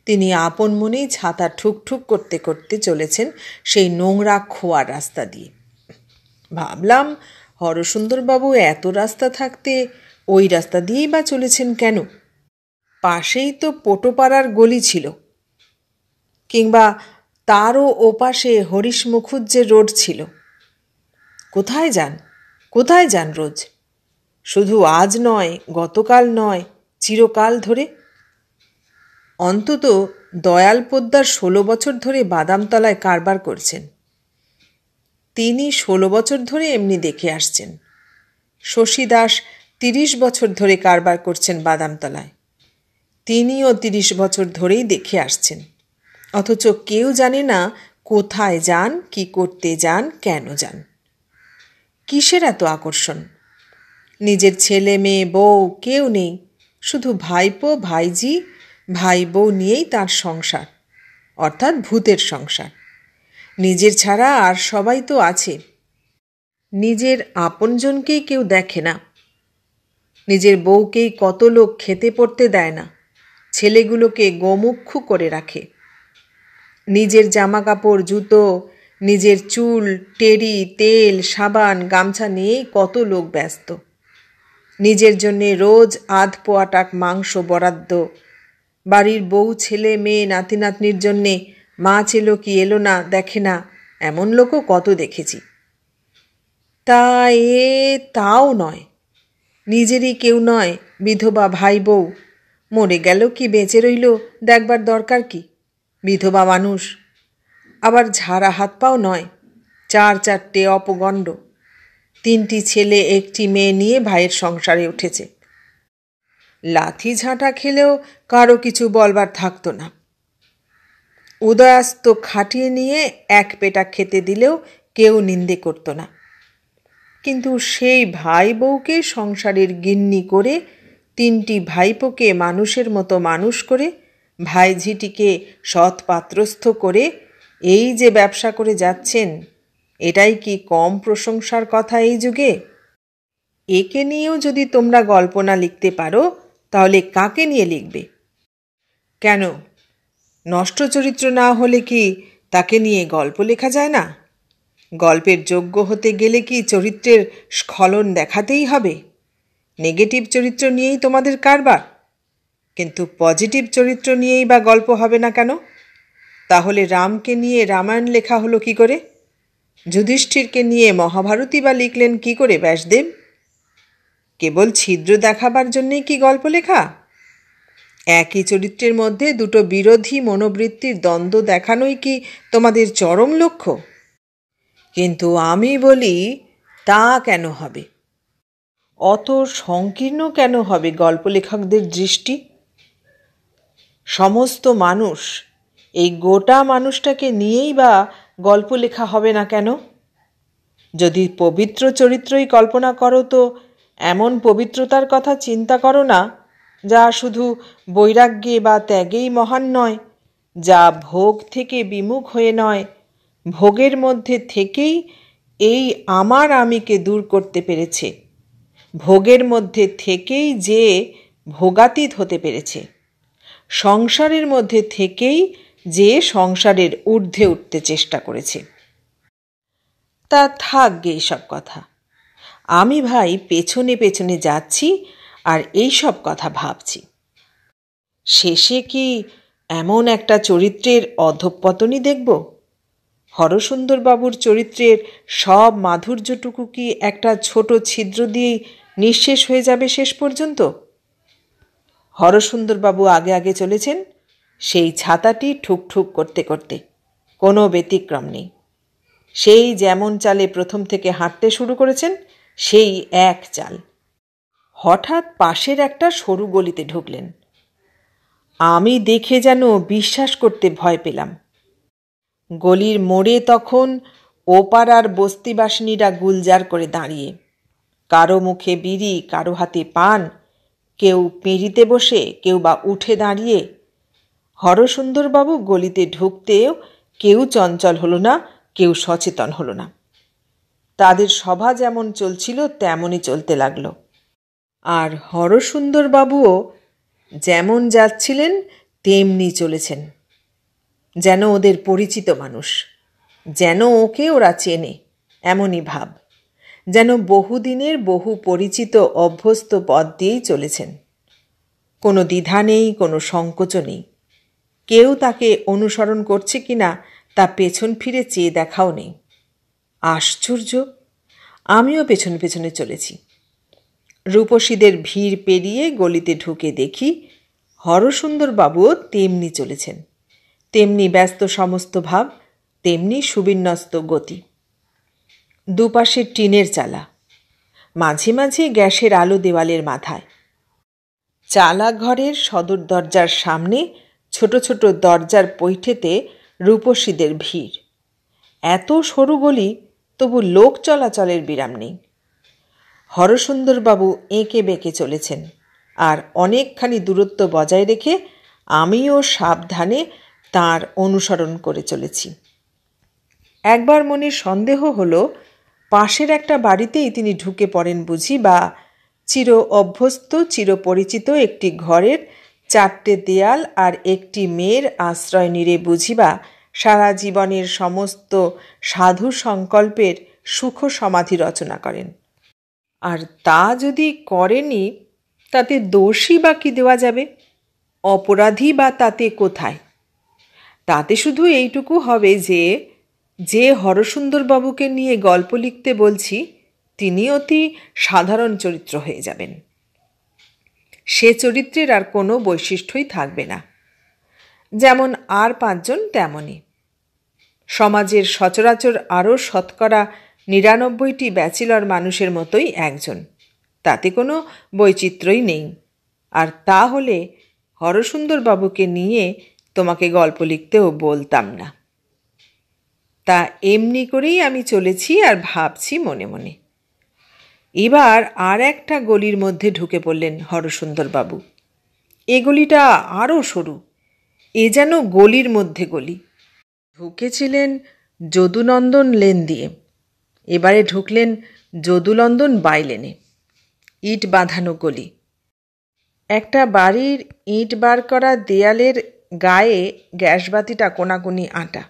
তিনি আপন মনেই ছাতা ঠুকঠুক করতে করতে চলেছেন সেই নোংরা খোয়ার রাস্তা দিয়ে। ভাবলাম, হরসুন্দরবাবু এত রাস্তা থাকতে ওই রাস্তা দিয়েই বা চলেছেন কেন? পাশেই তো পোটোপাড়ার গলি ছিল, কিংবা তারও ওপাশে হরিশ মুখুজ্জের রোড ছিল। কোথায় যান রোজ? শুধু আজ নয়, গতকাল নয়, চিরকাল ধরে। অন্তত দয়াল পোদ্দার 16 বছর ধরে বাদামতলায় কারবার করছেন। তিনি 16 বছর ধরে এমনি দেখে আসছেন। শশী দাস 30 বছর ধরে কারবার করছেন বাদামতলায়। তিনিও 30 বছর ধরেই দেখে আসছেন। অথচ কেউ জানে না কোথায় যান, কি করতে যান, কেন যান। কিসের এত আকর্ষণ? নিজের ছেলে মেয়ে বউ কেউ নেই, শুধু ভাইপো ভাইজি ভাই বউ নিয়েই তার সংসার, অর্থাৎ ভূতের সংসার। নিজের ছাড়া আর সবাই তো আছে। নিজের আপনজনকেই কেউ দেখে না। নিজের বউকেই কত লোক খেতে পড়তে দেয় না, ছেলেগুলোকে গোমুখ্য করে রাখে। নিজের জামা কাপড়, জুতো, নিজের চুল, টেরি, তেল, সাবান, গামছা নিয়েই কত লোক ব্যস্ত। নিজের জন্যে রোজ আধ পোয়া টাক মাংস বরাদ্দ, বাড়ির বউ, ছেলে, মেয়ে, নাতি নাতনির জন্যে মাছ এলো কি এলো না দেখে না, এমন লোকও কত দেখেছি। তাও নয়, নিজেরই কেউ নয়, বিধবা ভাই বউ, মরে গেল কি বেঁচে রইল দেখবার দরকার কি? বিধবা মানুষ, আবার ঝাড়া হাত পাও নয়, 4 অপগণ্ড, 3টি ছেলে 1টি মেয়ে নিয়ে ভাইয়ের সংসারে উঠেছে। লাথি ঝাঁটা খেলেও কারো কিছু বলবার থাকতো না। উদয়াস্ত খাটিয়ে নিয়ে এক পেটা খেতে দিলেও কেউ নিন্দে করতো না। কিন্তু সেই ভাই বউকে সংসারের গিন্নি করে, 3টি ভাইপোকে মানুষের মতো মানুষ করে, ভাইঝিটিকে সৎ পাত্রস্থ করে এই যে ব্যবসা করে যাচ্ছেন, এটাই কি কম প্রশংসার কথা এই যুগে? একে নিয়েও যদি তোমরা গল্প না লিখতে পারো, তাহলে কাকে নিয়ে লিখবে? কেন, নষ্ট চরিত্র না হলে কি তাকে নিয়ে গল্প লেখা যায় না? গল্পের যোগ্য হতে গেলে কি চরিত্রের স্খলন দেখাতেই হবে? নেগেটিভ চরিত্র নিয়েই তোমাদের কারবার, কিন্তু পজিটিভ চরিত্র নিয়েই বা গল্প হবে না কেন? তাহলে রামকে নিয়ে রামায়ণ লেখা হলো কি করে? যুধিষ্ঠিরকে নিয়ে মহাভারতী বা লিখলেন কি করে ব্যাসদেব? কেবল ছিদ্র দেখাবার জন্যেই কি গল্প লেখা? একই চরিত্রের মধ্যে 2টো বিরোধী মনোবৃত্তির দ্বন্দ্ব দেখানোই কি তোমাদের চরম লক্ষ্য? কিন্তু আমি বলি, তা কেন হবে? অত সংকীর্ণ কেন হবে গল্প লেখকদের দৃষ্টি? সমস্ত মানুষ, এই গোটা মানুষটাকে নিয়েই বা গল্প লেখা হবে না কেন? যদি পবিত্র চরিত্রই কল্পনা করো, তো এমন পবিত্রতার কথা চিন্তা করো না যা শুধু বৈরাগ্যে বা ত্যাগেই মহান নয়, যা ভোগ থেকে বিমুখ হয়ে নয়, ভোগের মধ্যে থেকেই এই আমার আমিকে দূর করতে পেরেছে, ভোগের মধ্যে থেকেই যে ভোগাতীত হতে পেরেছে, সংসারের মধ্যে থেকেই যে সংসারের ঊর্ধ্বে উঠতে চেষ্টা করেছে। তা থাকবে এইসব কথা। আমি ভাই পেছনে পেছনে যাচ্ছি আর এইসব কথা ভাবছি। শেষে কি এমন একটা চরিত্রের অধঃপতনই দেখব? হরসুন্দরবাবুর চরিত্রের সব মাধুর্যটুকু কি একটা ছোট ছিদ্র দিয়েই নিঃশেষ হয়ে যাবে শেষ পর্যন্ত? হরসুন্দরবাবু আগে আগে চলেছেন, সেই ছাতাটি ঠুকঠুক করতে করতে, কোনো ব্যতিক্রম নেই। সেই যেমন চালে প্রথম থেকে হাঁটতে শুরু করেছেন, সেই এক চাল। হঠাৎ পাশের একটা সরু গলিতে ঢুকলেন। আমি দেখে যেন বিশ্বাস করতে ভয় পেলাম। গলির মোড়ে তখন ওপাড়ার বস্তিবাসিনীরা গুলজার করে দাঁড়িয়ে, কারো মুখে বিড়ি, কারো হাতে পান, কেউ পিঁড়িতে বসে, কেউ বা উঠে দাঁড়িয়ে। হরসুন্দরবাবু গলিতে ঢুকতেও কেউ চঞ্চল হলো না, কেউ সচেতন হলো না। তাদের সভা যেমন চলছিল তেমনই চলতে লাগলো। আর হরসুন্দরবাবুও যেমন যাচ্ছিলেন তেমনি চলেছেন, যেন ওদের পরিচিত মানুষ, যেন ওকে ওরা চেনে, এমনই ভাব, যেন বহুদিনের বহু পরিচিত অভ্যস্ত পথ দিয়েই চলেছেন। কোনো দ্বিধা নেই, কোনো সংকোচ নেই। কেউ তাকে অনুসরণ করছে কিনা তা পেছন ফিরে চেয়ে দেখাও নেই। আশ্চর্য! আমিও পেছনে পেছনে চলেছি। রূপসীদের ভিড় পেরিয়ে গলিতে ঢুকে দেখি হরসুন্দরবাবুও তেমনি চলেছেন, তেমনি ব্যস্ত সমস্ত ভাব, তেমনি সুবিন্যস্ত গতি। দুপাশে টিনের চালা, মাঝে মাঝে গ্যাসের আলো দেওয়ালের মাথায়। চালা ঘরের সদর দরজার সামনে ছোট ছোট দরজার পৈঠেতে রূপসীদের ভিড়। এত সরু গলি, তবু লোক চলাচলের বিরাম নেই। হরসুন্দরবাবু এঁকে বেঁকে চলেছেন, আর অনেকখানি দূরত্ব বজায় রেখে আমিও সাবধানে তাঁর অনুসরণ করে চলেছি। একবার মনে সন্দেহ হলো পাশের একটা বাড়িতেই তিনি ঢুকে পড়েন বুঝি, বা চির অভ্যস্ত চিরপরিচিত একটি ঘরের 4টে দেয়াল আর একটি মেয়ের আশ্রয় নিরে বুঝিবা সারা জীবনের সমস্ত সাধু সংকল্পের সুখ সমাধি রচনা করেন। আর তা যদি করেনি, তাতে দোষই বা কি দেওয়া যাবে? অপরাধী বা তাতে কোথায়? তাতে শুধু এইটুকু হবে যে হরসুন্দরবাবুকে নিয়ে গল্প লিখতে বলছি তিনি অতি সাধারণ চরিত্র হয়ে যাবেন। সে চরিত্রের আর কোনো বৈশিষ্ট্যই থাকবে না। যেমন আর 5 জন তেমনই। সমাজের সচরাচর আরও 99টি ব্যাচেলর মানুষের মতোই একজন, তাতে কোনো বৈচিত্র্যই নেই। আর তা হলে হরসুন্দরবাবুকে নিয়ে তোমাকে গল্প লিখতেও বলতাম না। তা এমনি করেই আমি চলেছি আর ভাবছি মনে মনে। এবার আর একটা গলির মধ্যে ঢুকে পড়লেন হরসুন্দরবাবু। এ গলিটা আরও সরু, এ যেন গলির মধ্যে গলি। ঢুকেছিলেন যদুনন্দন লেন দিয়ে, এবারে ঢুকলেন যদুনন্দন বাইলেনে। ইট বাঁধানো গলি। একটা বাড়ির ইট বার করা দেয়ালের গায়ে গ্যাসবাতিটা কোনাকুনি আঁটা,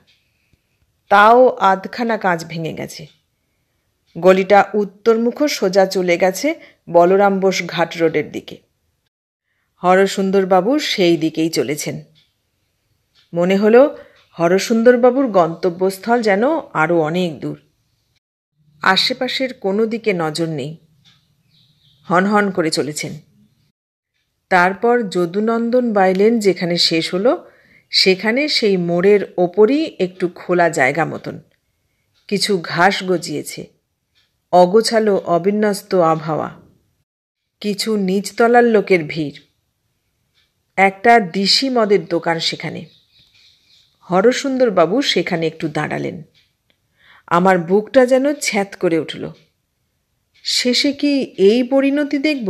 তাও আধখানা কাঁচ ভেঙে গেছে। গলিটা উত্তরমুখ সোজা চলে গেছে বলরাম বোস ঘাট রোডের দিকে। হরসুন্দরবাবু সেই দিকেই চলেছেন। মনে হলো হরসুন্দরবাবুর গন্তব্যস্থল যেন আরও অনেক দূর। আশেপাশের কোনো দিকে নজর নেই, হনহন করে চলেছেন। তারপর যদুনন্দন বাইলেন যেখানে শেষ হলো, সেখানে সেই মোড়ের ওপরই একটু খোলা জায়গা মতন কিছু ঘাস গজিয়েছে, অগোছালো অবিন্যস্ত আবহাওয়া, কিছু নিচতলার লোকের ভিড়, একটা দিশি মদের দোকান সেখানে। হরসুন্দরবাবু সেখানে একটু দাঁড়ালেন। আমার বুকটা যেন ছ্যাঁত করে উঠল। শেষে কি এই পরিণতি দেখব?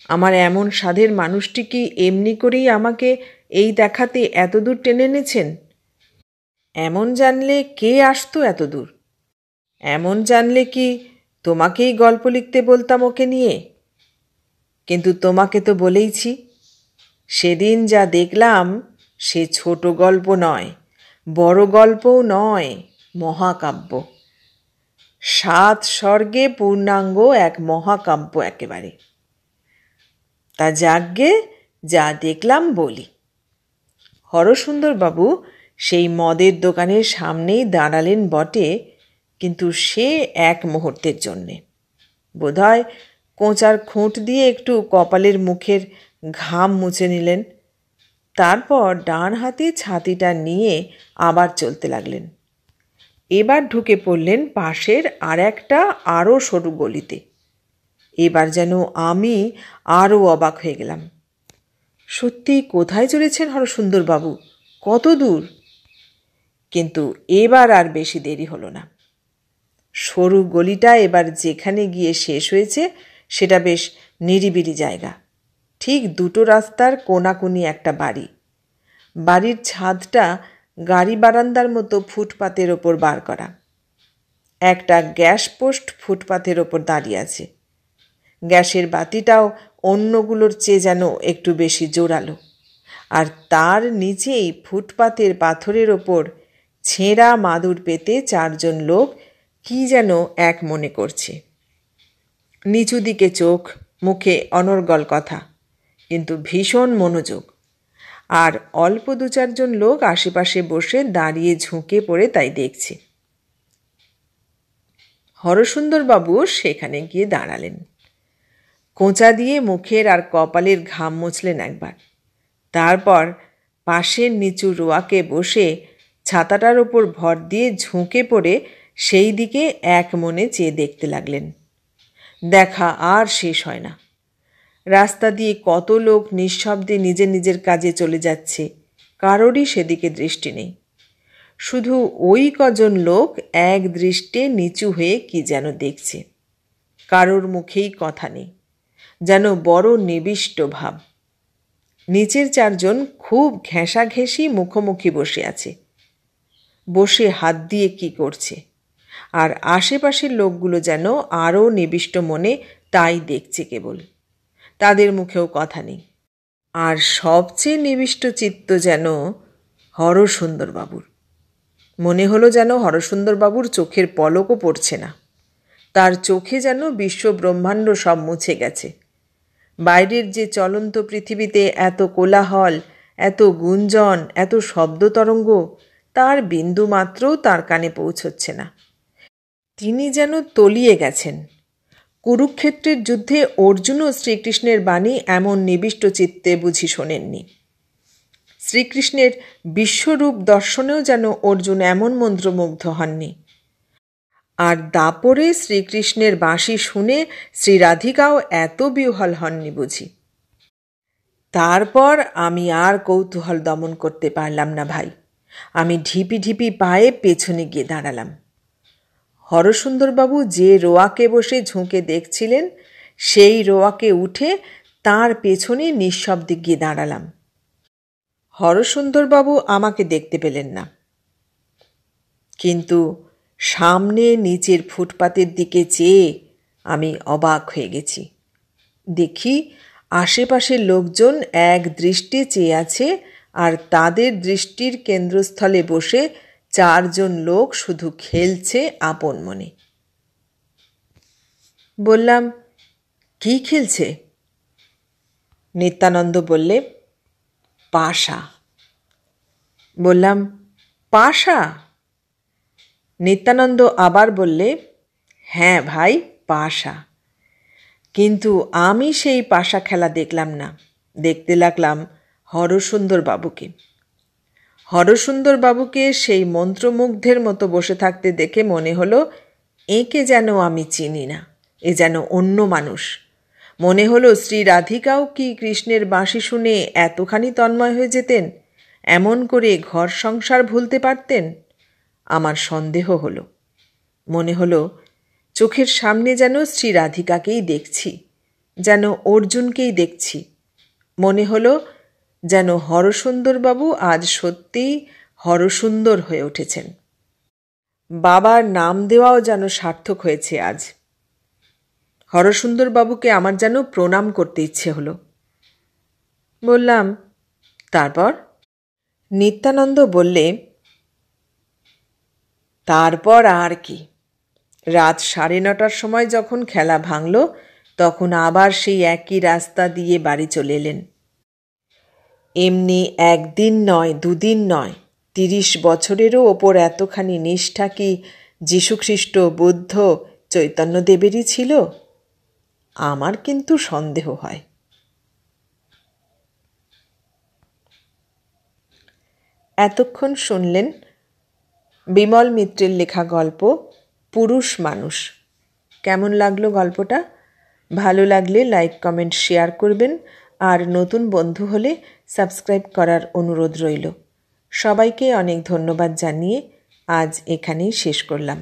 আমার এমন সাধের মানুষটি কি এমনি করেই আমাকে এই দেখাতে এত দূর টেনে এনেছেন? এমন জানলে কে আসতো এত দূর? এমন জানলে কি তোমাকেই গল্প লিখতে বলতাম ওকে নিয়ে? কিন্তু তোমাকে তো বলেইছি, সেদিন যা দেখলাম সে ছোট গল্প নয়, বড় গল্পও নয়, মহাকাব্য। 7 স্বর্গে পূর্ণাঙ্গ এক মহাকাব্য একেবারে। তা যাগ্গে যা দেখলাম বলি। হরসুন্দরবাবু সেই মদের দোকানের সামনেই দাঁড়ালেন বটে, কিন্তু সে এক মুহূর্তের জন্যে। বোধহয় কোঁচার খুঁট দিয়ে একটু কপালের মুখের ঘাম মুছে নিলেন। তারপর ডান হাতে ছাতিটা নিয়ে আবার চলতে লাগলেন। এবার ঢুকে পড়লেন পাশের আর একটা আরও সরু গলিতে। এবার যেন আমি আরও অবাক হয়ে গেলাম। সত্যি কোথায় চলেছেন হরসুন্দরবাবু? কত দূর? কিন্তু এবার আর বেশি দেরি হলো না। সরু গলিটা এবার যেখানে গিয়ে শেষ হয়েছে সেটা বেশ নিরিবিলি জায়গা। ঠিক 2টো রাস্তার কোনাকুনি একটা বাড়ি। বাড়ির ছাদটা গাড়ি বারান্দার মতো ফুটপাতের ওপর বার করা। একটা গ্যাস পোস্ট ফুটপাতের ওপর দাঁড়িয়ে আছে। গ্যাসের বাতিটাও অন্যগুলোর চেয়ে যেন একটু বেশি জোরালো। আর তার নিচেই ফুটপাতের পাথরের ওপর ছেঁড়া মাদুর পেতে 4 জন লোক কি যেন এক মনে করছে। নিচু দিকে চোখ, মুখে অনর্গল কথা, কিন্তু ভীষণ মনোযোগ। আর অল্প 2-4 জন লোক আশেপাশে বসে দাঁড়িয়ে ঝুঁকে পড়ে তাই দেখছে। হরসুন্দরবাবু সেখানে গিয়ে দাঁড়ালেন। কোঁচা দিয়ে মুখের আর কপালের ঘাম মুছলেন একবার। তারপর পাশের নিচু রোয়াকে বসে ছাতাটার ওপর ভর দিয়ে ঝুঁকে পড়ে সেই দিকে এক মনে চেয়ে দেখতে লাগলেন। দেখা আর শেষ হয় না। রাস্তা দিয়ে কত লোক নিঃশব্দে নিজের নিজের কাজে চলে যাচ্ছে, কারোরই সেদিকে দৃষ্টি নেই। শুধু ওই কজন লোক এক দৃষ্টে নিচু হয়ে কি যেন দেখছে। কারোর মুখেই কথা নেই, যেন বড় নিবিষ্ট ভাব। নিচের 4 জন খুব ঘেঁষাঘেঁষি মুখোমুখি বসে আছে। বসে হাত দিয়ে কি করছে, আর আশেপাশের লোকগুলো যেন আরও নিবিষ্ট মনে তাই দেখছে কেবল, তাদের মুখেও কথা নেই। আর সবচেয়ে নিবিষ্ট চিত্ত যেন হরসুন্দরবাবুর। মনে হলো যেন হরসুন্দরবাবুর চোখের পলকও পড়ছে না, তার চোখে যেন বিশ্ব ব্রহ্মাণ্ড সব মুছে গেছে। বাইরের যে চলন্ত পৃথিবীতে এত কোলাহল, এত গুঞ্জন, এত শব্দতরঙ্গ, তার বিন্দুমাত্রও তার কানে পৌঁছচ্ছে না। তিনি যেন তলিয়ে গেছেন। কুরুক্ষেত্রের যুদ্ধে অর্জুনও শ্রীকৃষ্ণের বাণী এমন নিবিষ্ট চিত্তে বুঝি শোনেননি। শ্রীকৃষ্ণের বিশ্বরূপ দর্শনেও যেন অর্জুন এমন মন্ত্রমুগ্ধ হননি। আর দাপরে শ্রীকৃষ্ণের বাঁশি শুনে শ্রীরাধিকাও এত বিহ্বল হননি বুঝি। তারপর আমি আর কৌতূহল দমন করতে পারলাম না ভাই। আমি ঢিপি ঢিপি পায়ে পেছনে গিয়ে দাঁড়ালাম। হরসুন্দরবাবু যে রোয়াকে বসে ঝুঁকে দেখছিলেন, সেই রোয়াকে উঠে তার পেছনে নিঃশব্দে গিয়ে দাঁড়ালাম। হরসুন্দরবাবু আমাকে দেখতে পেলেন না, কিন্তু সামনে নিচের ফুটপাতের দিকে চেয়ে আমি অবাক হয়ে গেছি। দেখি আশেপাশের লোকজন এক দৃষ্টে চেয়ে আছে, আর তাদের দৃষ্টির কেন্দ্রস্থলে বসে 4 জন লোক শুধু খেলছে আপন মনে। বললাম, কি খেলছে? নিত্যানন্দ বললে, পাশা। বললাম, পাশা? নিত্যানন্দ আবার বললে, হ্যাঁ ভাই, পাশা। কিন্তু আমি সেই পাশা খেলা দেখলাম না, দেখতে লাগলাম হরসুন্দরবাবুকে। হরসুন্দরবাবুকে সেই মন্ত্রমুগ্ধের মতো বসে থাকতে দেখে মনে হলো একে যেন আমি চিনি না, এ যেন অন্য মানুষ। মনে হলো শ্রীরাধিকাও কি কৃষ্ণের বাঁশি শুনে এতখানি তন্ময় হয়ে যেতেন, এমন করে ঘর সংসার ভুলতে পারতেন। আমার সন্দেহ হলো। মনে হলো চোখের সামনে যেন শ্রীরাধিকাকেই দেখছি, যেন অর্জুনকেই দেখছি। মনে হলো যেন হরসুন্দরবাবু আজ সত্যিই হরসুন্দর হয়ে উঠেছেন। বাবার নাম দেওয়াও যেন সার্থক হয়েছে আজ। হরসুন্দরবাবুকে আমার যেন প্রণাম করতে ইচ্ছে হলো। বললাম, তারপর? নিত্যানন্দ বললে, তারপর আর কি, রাত 9:30টার সময় যখন খেলা ভাঙল, তখন আবার সেই একই রাস্তা দিয়ে বাড়ি চলে এলেন। এমনি 1 দিন নয়, 2 দিন নয়, 30 বছরেরও ওপর এতখানি নিষ্ঠা কি যীশুখ্রিস্ট, বুদ্ধ, চৈতন্যদেবেরই ছিল? আমার কিন্তু সন্দেহ হয়। এতক্ষণ শুনলেন বিমল মিত্রের লেখা গল্প পুরুষ মানুষ। কেমন লাগলো গল্পটা? ভালো লাগলে লাইক, কমেন্ট, শেয়ার করবেন। আর নতুন বন্ধু হলে সাবস্ক্রাইব করার অনুরোধ রইল। সবাইকে অনেক ধন্যবাদ জানিয়ে আজ এখানেই শেষ করলাম।